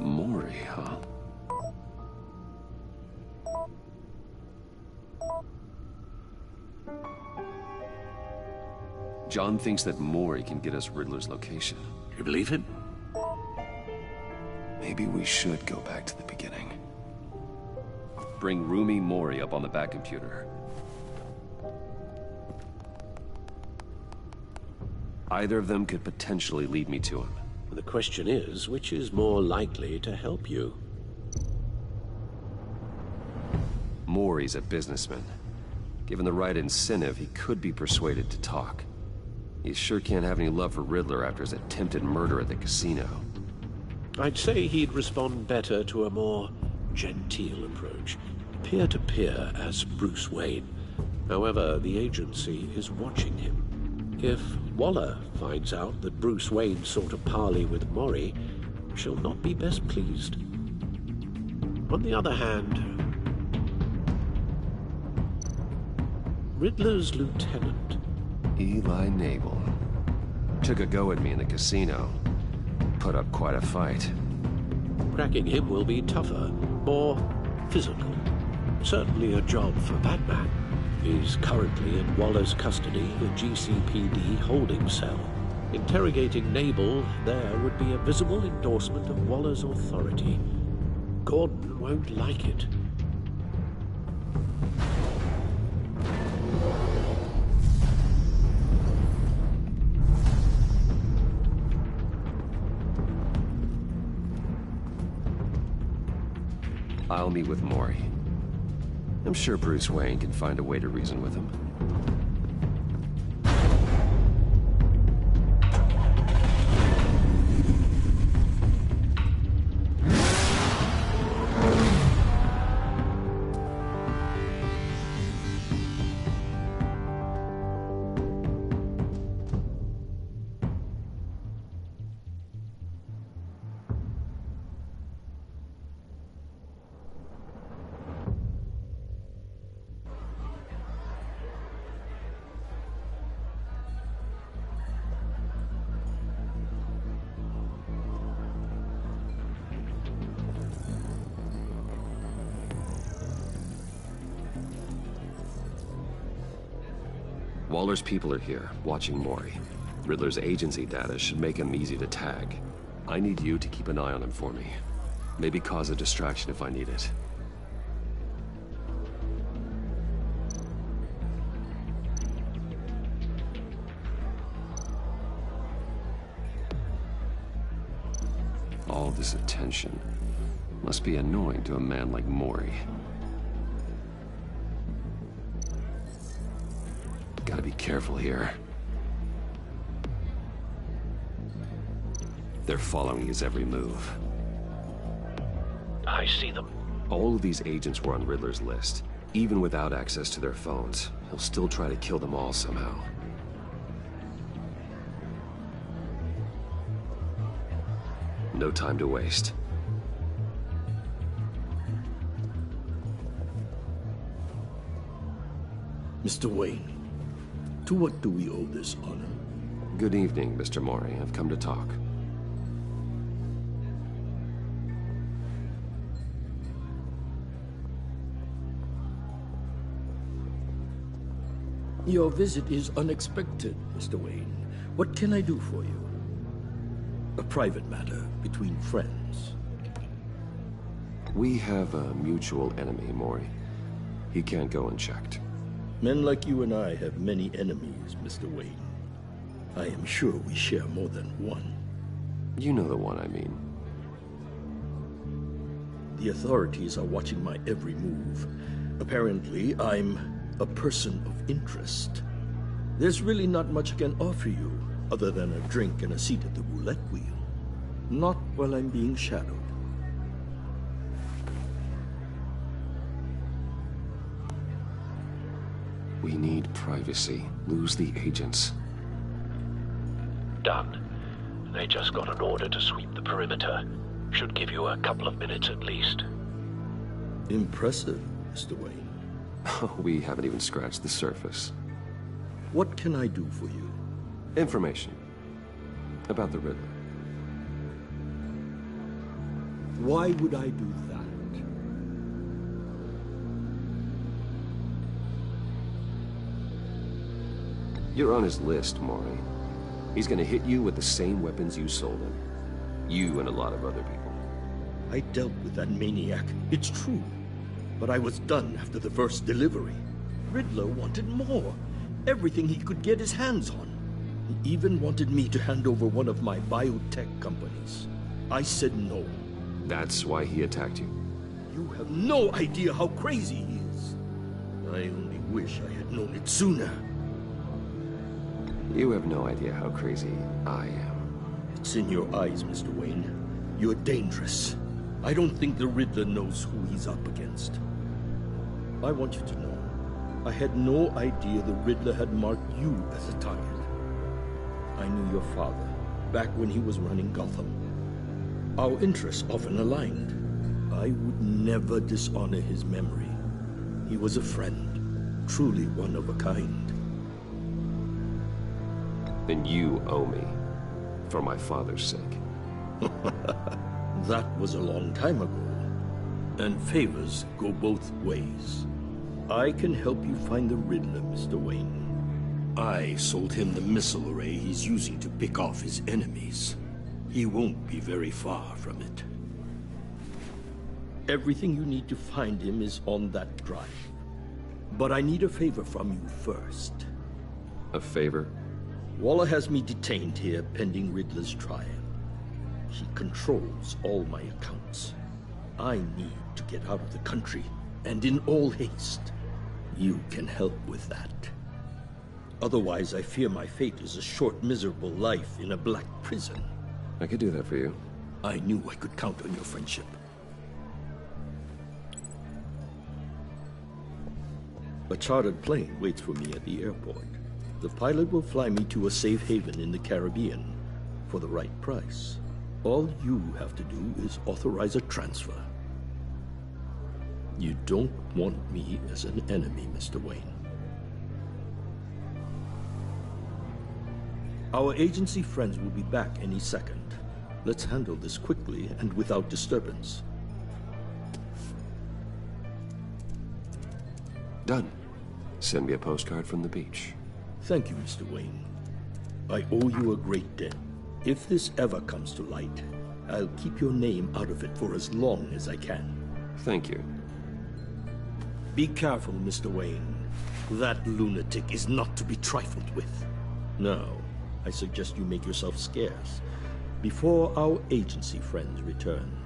Mori, huh? John thinks that Mori can get us Riddler's location. You believe him? Maybe we should go back to the beginning. Bring Rumi Mori up on the back computer. Either of them could potentially lead me to him. The question is, which is more likely to help you? Mori's a businessman. Given the right incentive, he could be persuaded to talk. He sure can't have any love for Riddler after his attempted murder at the casino. I'd say he'd respond better to a more genteel approach. Peer-to-peer as Bruce Wayne. However, the agency is watching him. If Waller finds out that Bruce Wayne sought a parley with Mori, she'll not be best pleased. On the other hand, Riddler's lieutenant, Eli Nabel, took a go at me in the casino. Put up quite a fight. Cracking him will be tougher, more physical. Certainly a job for Batman. He's currently in Waller's custody, the GCPD holding cell. Interrogating Nabel there would be a visible endorsement of Waller's authority. Gordon won't like it. I'll meet with Mori. I'm sure Bruce Wayne can find a way to reason with him. Waller's people are here, watching Mori. Riddler's agency data should make him easy to tag. I need you to keep an eye on him for me. Maybe cause a distraction if I need it. All this attention must be annoying to a man like Mori. Gotta be careful here. They're following his every move. I see them. All of these agents were on Riddler's list. Even without access to their phones, he'll still try to kill them all somehow. No time to waste. Mr. Wayne, to what do we owe this honor? Good evening, Mr. Mori. I've come to talk. Your visit is unexpected, Mr. Wayne. What can I do for you? A private matter between friends. We have a mutual enemy, Mori. He can't go unchecked. Men like you and I have many enemies, Mr. Wayne. I am sure we share more than one. You know the one I mean. The authorities are watching my every move. Apparently, I'm a person of interest. There's really not much I can offer you, other than a drink and a seat at the roulette wheel. Not while I'm being shadowed. We need privacy. Lose the agents. Done. They just got an order to sweep the perimeter. Should give you a couple of minutes at least. Impressive, Mr. Wayne. We haven't even scratched the surface. What can I do for you? Information. About the Riddler. Why would I do that? You're on his list, Maury. He's gonna hit you with the same weapons you sold him. You and a lot of other people. I dealt with that maniac, it's true. But I was done after the first delivery. Riddler wanted more. Everything he could get his hands on. He even wanted me to hand over one of my biotech companies. I said no. That's why he attacked you? You have no idea how crazy he is. I only wish I had known it sooner. You have no idea how crazy I am. It's in your eyes, Mr. Wayne. You're dangerous. I don't think the Riddler knows who he's up against. I want you to know, I had no idea the Riddler had marked you as a target. I knew your father, back when he was running Gotham. Our interests often aligned. I would never dishonor his memory. He was a friend, truly one of a kind. Then you owe me, for my father's sake. That was a long time ago. And favors go both ways. I can help you find the Riddler, Mr. Wayne. I sold him the missile array he's using to pick off his enemies. He won't be very far from it. Everything you need to find him is on that drive. But I need a favor from you first. A favor? Waller has me detained here pending Riddler's trial. He controls all my accounts. I need to get out of the country, and in all haste. You can help with that. Otherwise, I fear my fate is a short, miserable life in a black prison. I could do that for you. I knew I could count on your friendship. A chartered plane waits for me at the airport. The pilot will fly me to a safe haven in the Caribbean for the right price. All you have to do is authorize a transfer. You don't want me as an enemy, Mr. Wayne. Our agency friends will be back any second. Let's handle this quickly and without disturbance. Done. Send me a postcard from the beach. Thank you, Mr. Wayne. I owe you a great debt. If this ever comes to light, I'll keep your name out of it for as long as I can. Thank you. Be careful, Mr. Wayne. That lunatic is not to be trifled with. Now, I suggest you make yourself scarce before our agency friends return.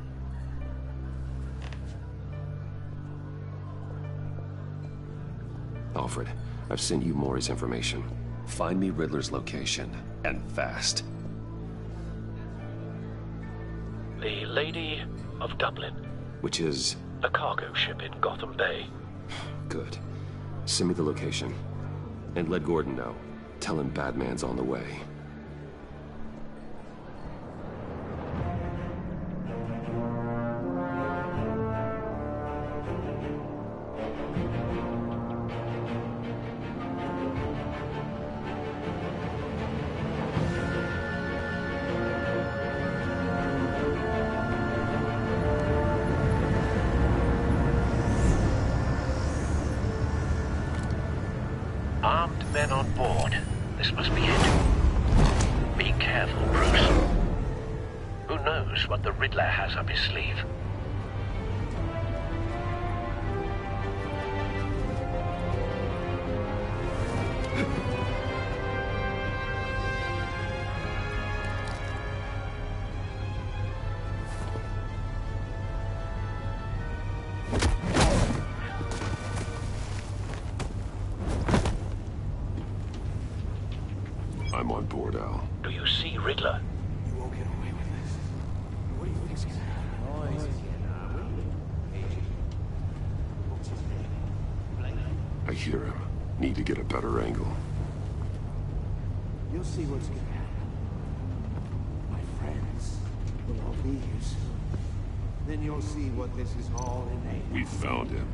Alfred, I've sent you Maury's information. Find me Riddler's location, and fast. The Lady of Dublin. Which is? A cargo ship in Gotham Bay. Good. Send me the location. And let Gordon know. Tell him Batman's on the way. Armed men on board. This must be it. Be careful, Bruce. Who knows what the Riddler has up his sleeve? I'm on board, Al. Do you see Riddler? You won't get away with this. What do you think's gonna happen? I hear him. Need to get a better angle. You'll see what's gonna happen. My friends. We'll all be here soon. Then you'll see what this is all in. We found him.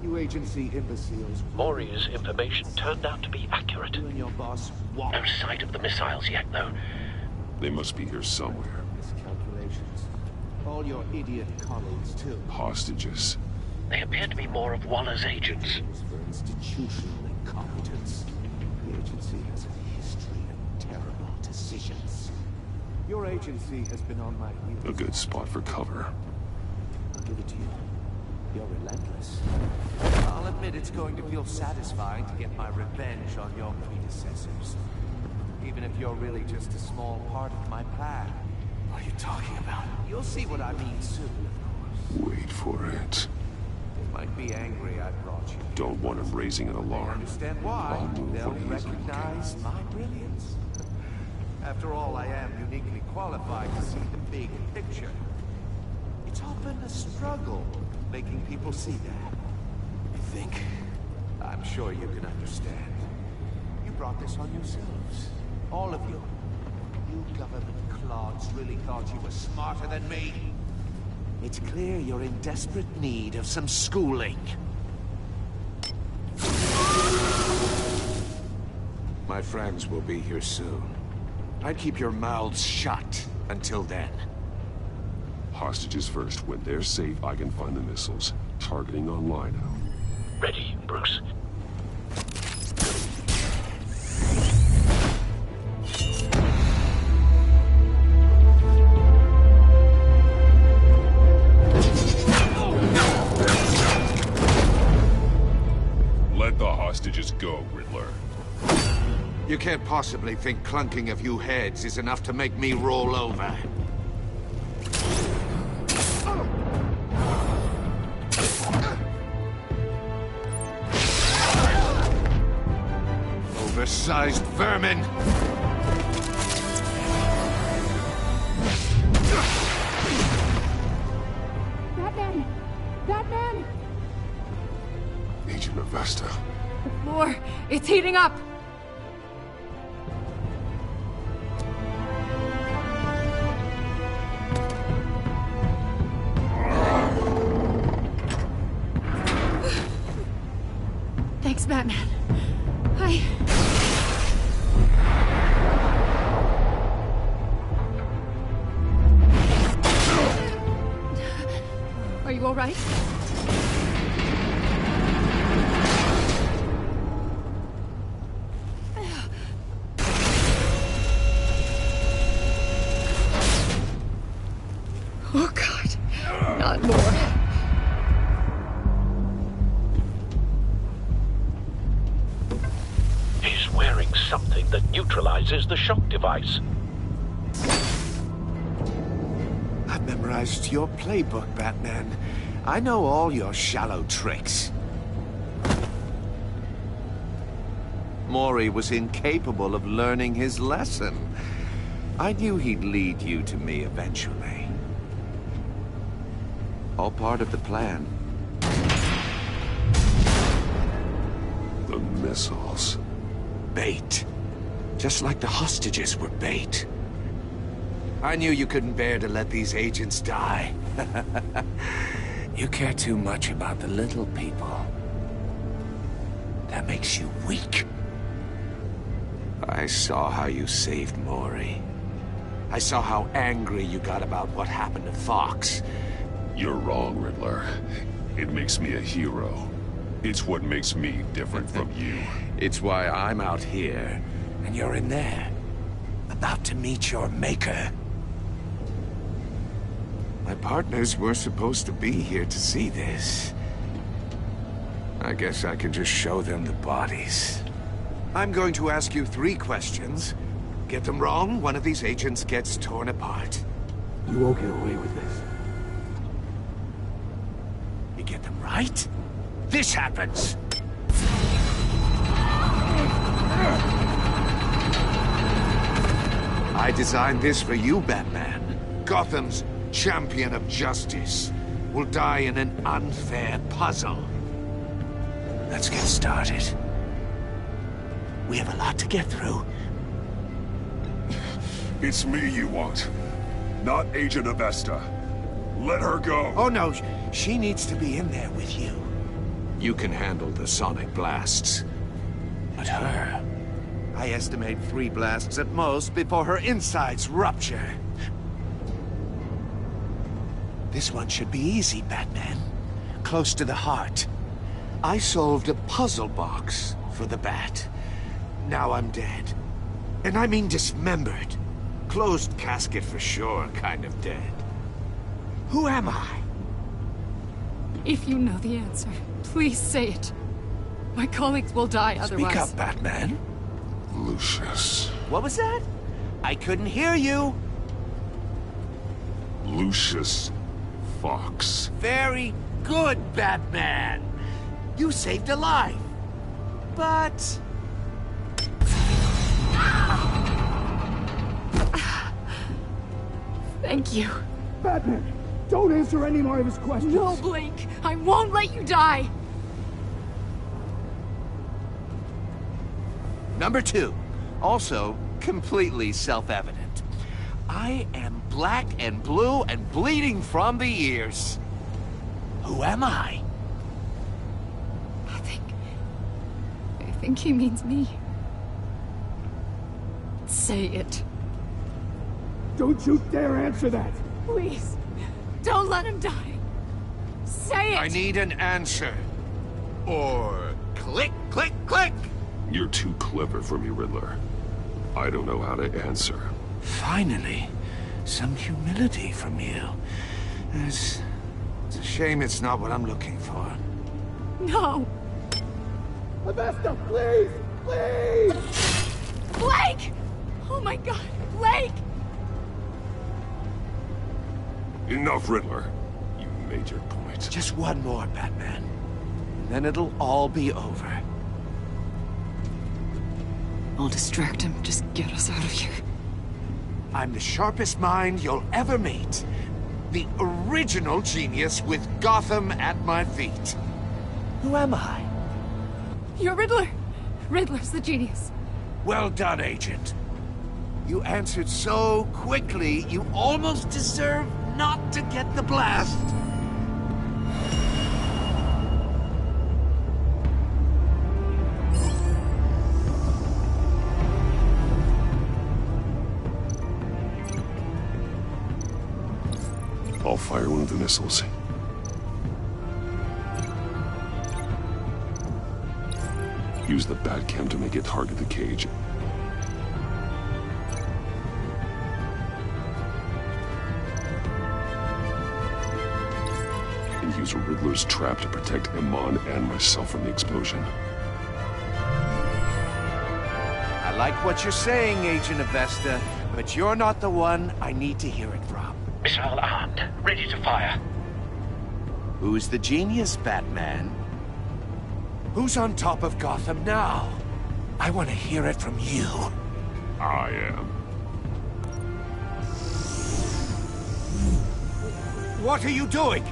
You agency imbeciles. Maury's information turned out to be accurate. You and your boss walk. No sight of the missiles yet, though. They must be here somewhere. Miscalculations. All your idiot colleagues, too. Hostages. They appear to be more of Waller's agents. For institutional incompetence. The agency has a history of terrible decisions. Your agency has been on my heels. A good spot for cover. I'll give it to you. You're relentless. I'll admit it's going to feel satisfying to get my revenge on your predecessors. Even if you're really just a small part of my plan. What are you talking about? You'll see what I mean soon, of course. Wait for it. They might be angry I brought you. Don't want him raising an alarm. I understand why. I'll move They'll when he's recognize my brilliance. After all, I am uniquely qualified to see the big picture. It's often a struggle making people see that. You think? I'm sure you can understand. You brought this on yourselves. All of you. You government clods really thought you were smarter than me. It's clear you're in desperate need of some schooling. My friends will be here soon. I'd keep your mouths shut until then. Hostages first. When they're safe, I can find the missiles. Targeting online now. Ready, Bruce. Let the hostages go, Riddler. You can't possibly think clunking a few heads is enough to make me roll over. Oversized vermin! Batman! Batman! Agent Avesta. The floor, it's heating up! Thanks, Batman. Are you all right? Oh, God. Not more. He's wearing something that neutralizes the shock device. I've memorized your playbook, Batman. I know all your shallow tricks. Maury was incapable of learning his lesson. I knew he'd lead you to me eventually. All part of the plan. The missiles. Bait. Just like the hostages were bait. I knew you couldn't bear to let these agents die. You care too much about the little people. That makes you weak. I saw how you saved Maury. I saw how angry you got about what happened to Fox. You're wrong, Riddler. It makes me a hero. It's what makes me different from you. It's why I'm out here, and you're in there. About to meet your maker. My partners were supposed to be here to see this. I guess I can just show them the bodies. I'm going to ask you 3 questions. Get them wrong, one of these agents gets torn apart. You won't get away with this. You get them right, this happens! I designed this for you, Batman. Gotham's champion of justice will die in an unfair puzzle. Let's get started. We have a lot to get through. It's me you want. not Agent Avesta. Let her go. Oh no, she needs to be in there with you. You can handle the sonic blasts. But her... I estimate 3 blasts at most before her insides rupture. This one should be easy, Batman. Close to the heart. I solved a puzzle box for the Bat. Now I'm dead. And I mean dismembered. Closed casket for sure, kind of dead. Who am I? If you know the answer, please say it. My colleagues will die otherwise. Speak up, Batman. Lucius. What was that? I couldn't hear you. Lucius Fox. Very good, Batman. You saved a life. But... Thank you. Batman, don't answer any more of his questions. No, Blake. I won't let you die. Number 2. Also, completely self-evident. I am black and blue and bleeding from the ears. Who am I? I think he means me. Say it. Don't you dare answer that! Please, don't let him die. Say it! I need an answer. Or click, click, click! You're too clever for me, Riddler. I don't know how to answer. Finally, some humility from you. It's a shame it's not what I'm looking for. No! Avesta, please! Please! Blake! Oh my god, Blake! Enough, Riddler. You made your point. Just one more, Batman. And then it'll all be over. I'll distract him. Just get us out of here. I'm the sharpest mind you'll ever meet. The original genius with Gotham at my feet. Who am I? You're Riddler. Riddler's the genius. Well done, Agent. You answered so quickly, you almost deserve not to get the blast. I'll fire one of the missiles. Use the Batcam to make it target the cage. And use Riddler's trap to protect Iman and myself from the explosion. I like what you're saying, Agent Avesta, but you're not the one I need to hear it from. Missile armed, ready to fire. Who's the genius, Batman? Who's on top of Gotham now? I want to hear it from you. I am. What are you doing?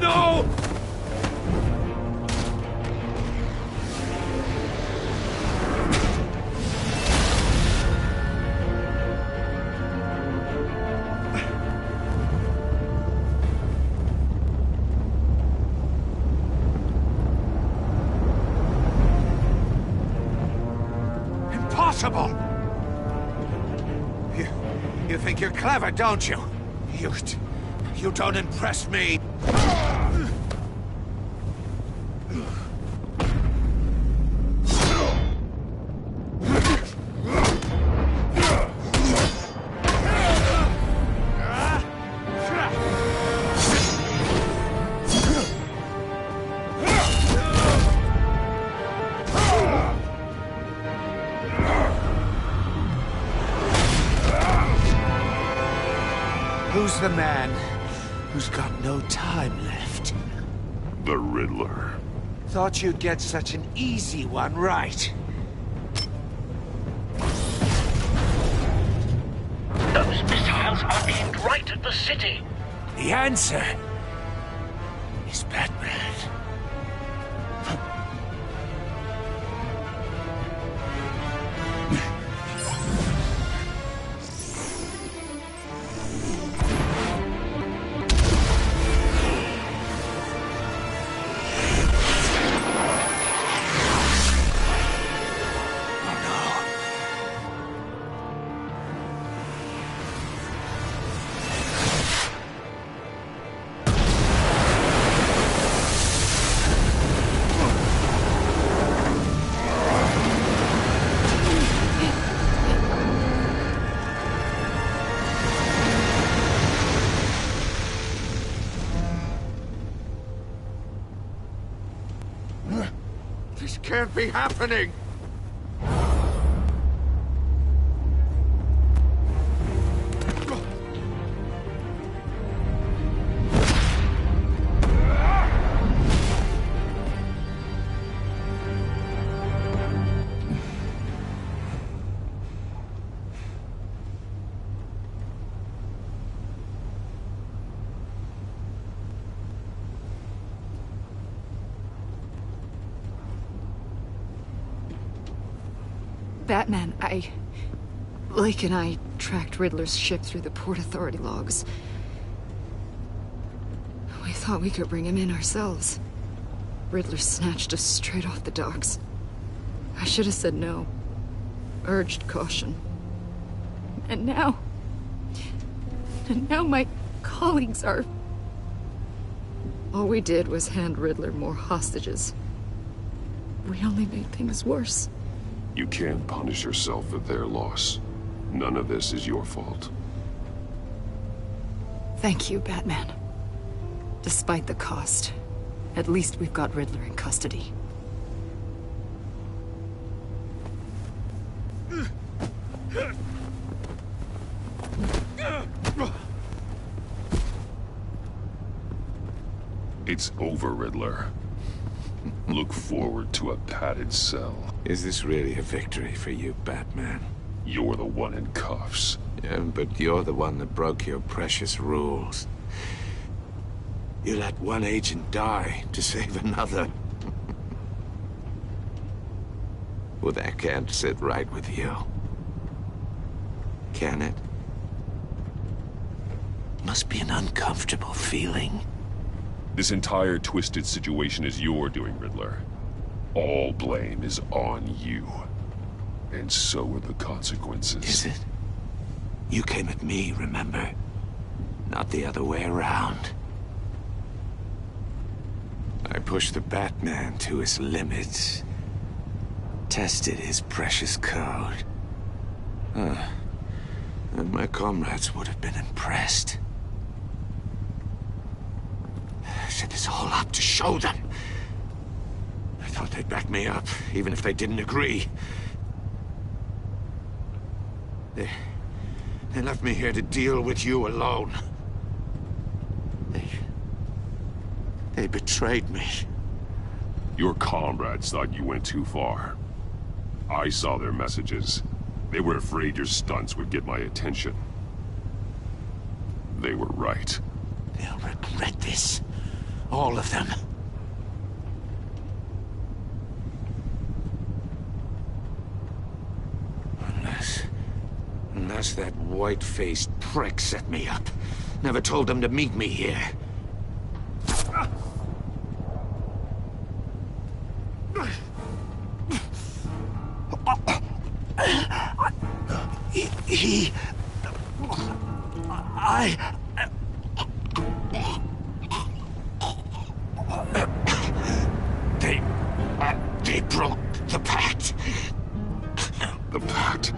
No! Impossible! You think you're clever, don't you? You don't impress me. Who's the man who's got no time left? The Riddler. Thought you'd get such an easy one right. missiles are aimed right at the city. The answer is Batman. This can't be happening! Batman, Lake and I tracked Riddler's ship through the Port Authority logs. We thought we could bring him in ourselves. Riddler snatched us straight off the docks. I should have said no. Urged caution. And now my colleagues are... All we did was hand Riddler more hostages. We only made things worse. You can't punish yourself for their loss. None of this is your fault. Thank you, Batman. Despite the cost, at least we've got Riddler in custody. It's over, Riddler. Look forward to a padded cell. Is this really a victory for you, Batman? You're the one in cuffs. Yeah, but you're the one that broke your precious rules. You let one agent die to save another. Well, that can't sit right with you. Can it? Must be an uncomfortable feeling. This entire twisted situation is your doing, Riddler. All blame is on you. And so are the consequences. Is it? You came at me, remember? Not the other way around. I pushed the Batman to his limits. Tested his precious code. And my comrades would have been impressed. I set this all up to show them. I thought they'd back me up, even if they didn't agree. They left me here to deal with you alone. They betrayed me. Your comrades thought you went too far. I saw their messages. They were afraid your stunts would get my attention. They were right. They'll regret this. All of them. Unless that white-faced prick set me up. Never told them to meet me here. They broke the pact. The pact?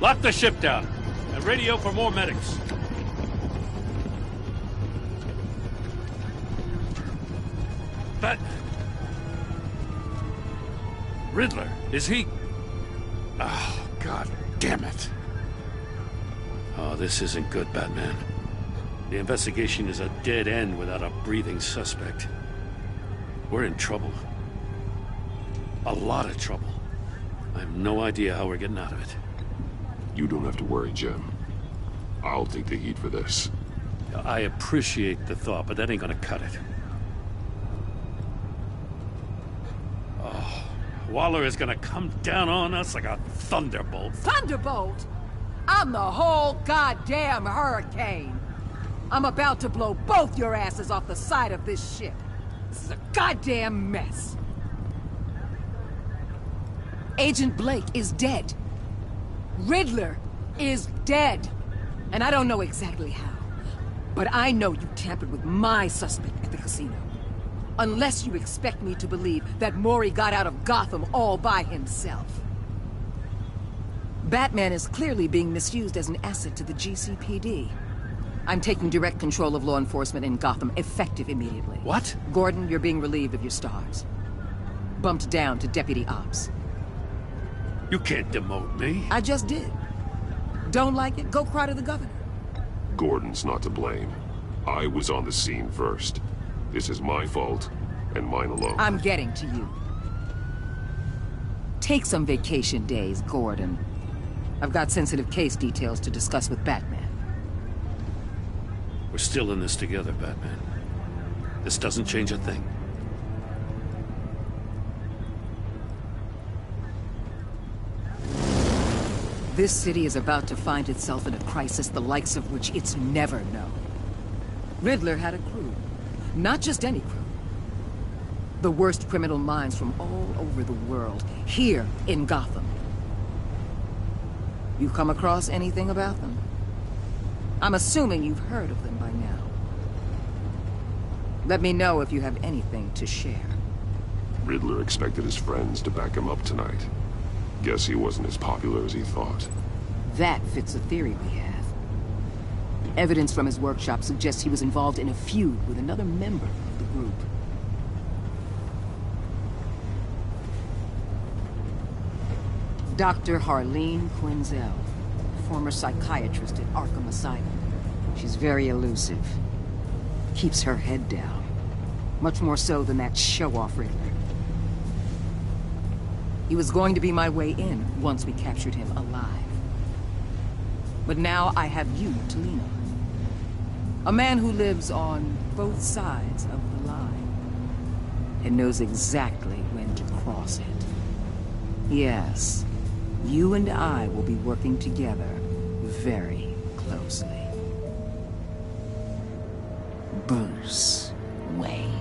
Lock the ship down. And Radio for more medics. Riddler, is he... Oh, God damn it. Oh, this isn't good, Batman. The investigation is a dead end without a breathing suspect. We're in trouble. A lot of trouble. I have no idea how we're getting out of it. You don't have to worry, Jim. I'll take the heat for this. I appreciate the thought, but that ain't gonna cut it. Oh, Waller is gonna come down on us like a thunderbolt. Thunderbolt? I'm the whole goddamn hurricane. I'm about to blow both your asses off the side of this ship. This is a goddamn mess. Agent Blake is dead. Riddler is dead. And I don't know exactly how. But I know you tampered with my suspect at the casino. Unless you expect me to believe that Mori got out of Gotham all by himself. Batman is clearly being misused as an asset to the GCPD. I'm taking direct control of law enforcement in Gotham, effective immediately. What? Gordon, you're being relieved of your stars. Bumped down to Deputy Ops. You can't demote me. I just did. Don't like it? Go cry to the governor. Gordon's not to blame. I was on the scene first. This is my fault, and mine alone. I'm getting to you. Take some vacation days, Gordon. I've got sensitive case details to discuss with Batman. We're still in this together, Batman. This doesn't change a thing. This city is about to find itself in a crisis the likes of which it's never known. Riddler had a crew. Not just any crew. The worst criminal minds from all over the world, here in Gotham. You come across anything about them? I'm assuming you've heard of them by now. Let me know if you have anything to share. Riddler expected his friends to back him up tonight. Guess he wasn't as popular as he thought. That fits a theory we have. Evidence from his workshop suggests he was involved in a feud with another member of the group. Dr. Harleen Quinzel, former psychiatrist at Arkham Asylum. She's very elusive. Keeps her head down. Much more so than that show-off Riddler. He was going to be my way in once we captured him alive. But now I have you to lean on. A man who lives on both sides of the line. And knows exactly when to cross it. Yes, you and I will be working together very closely. Bruce Wayne.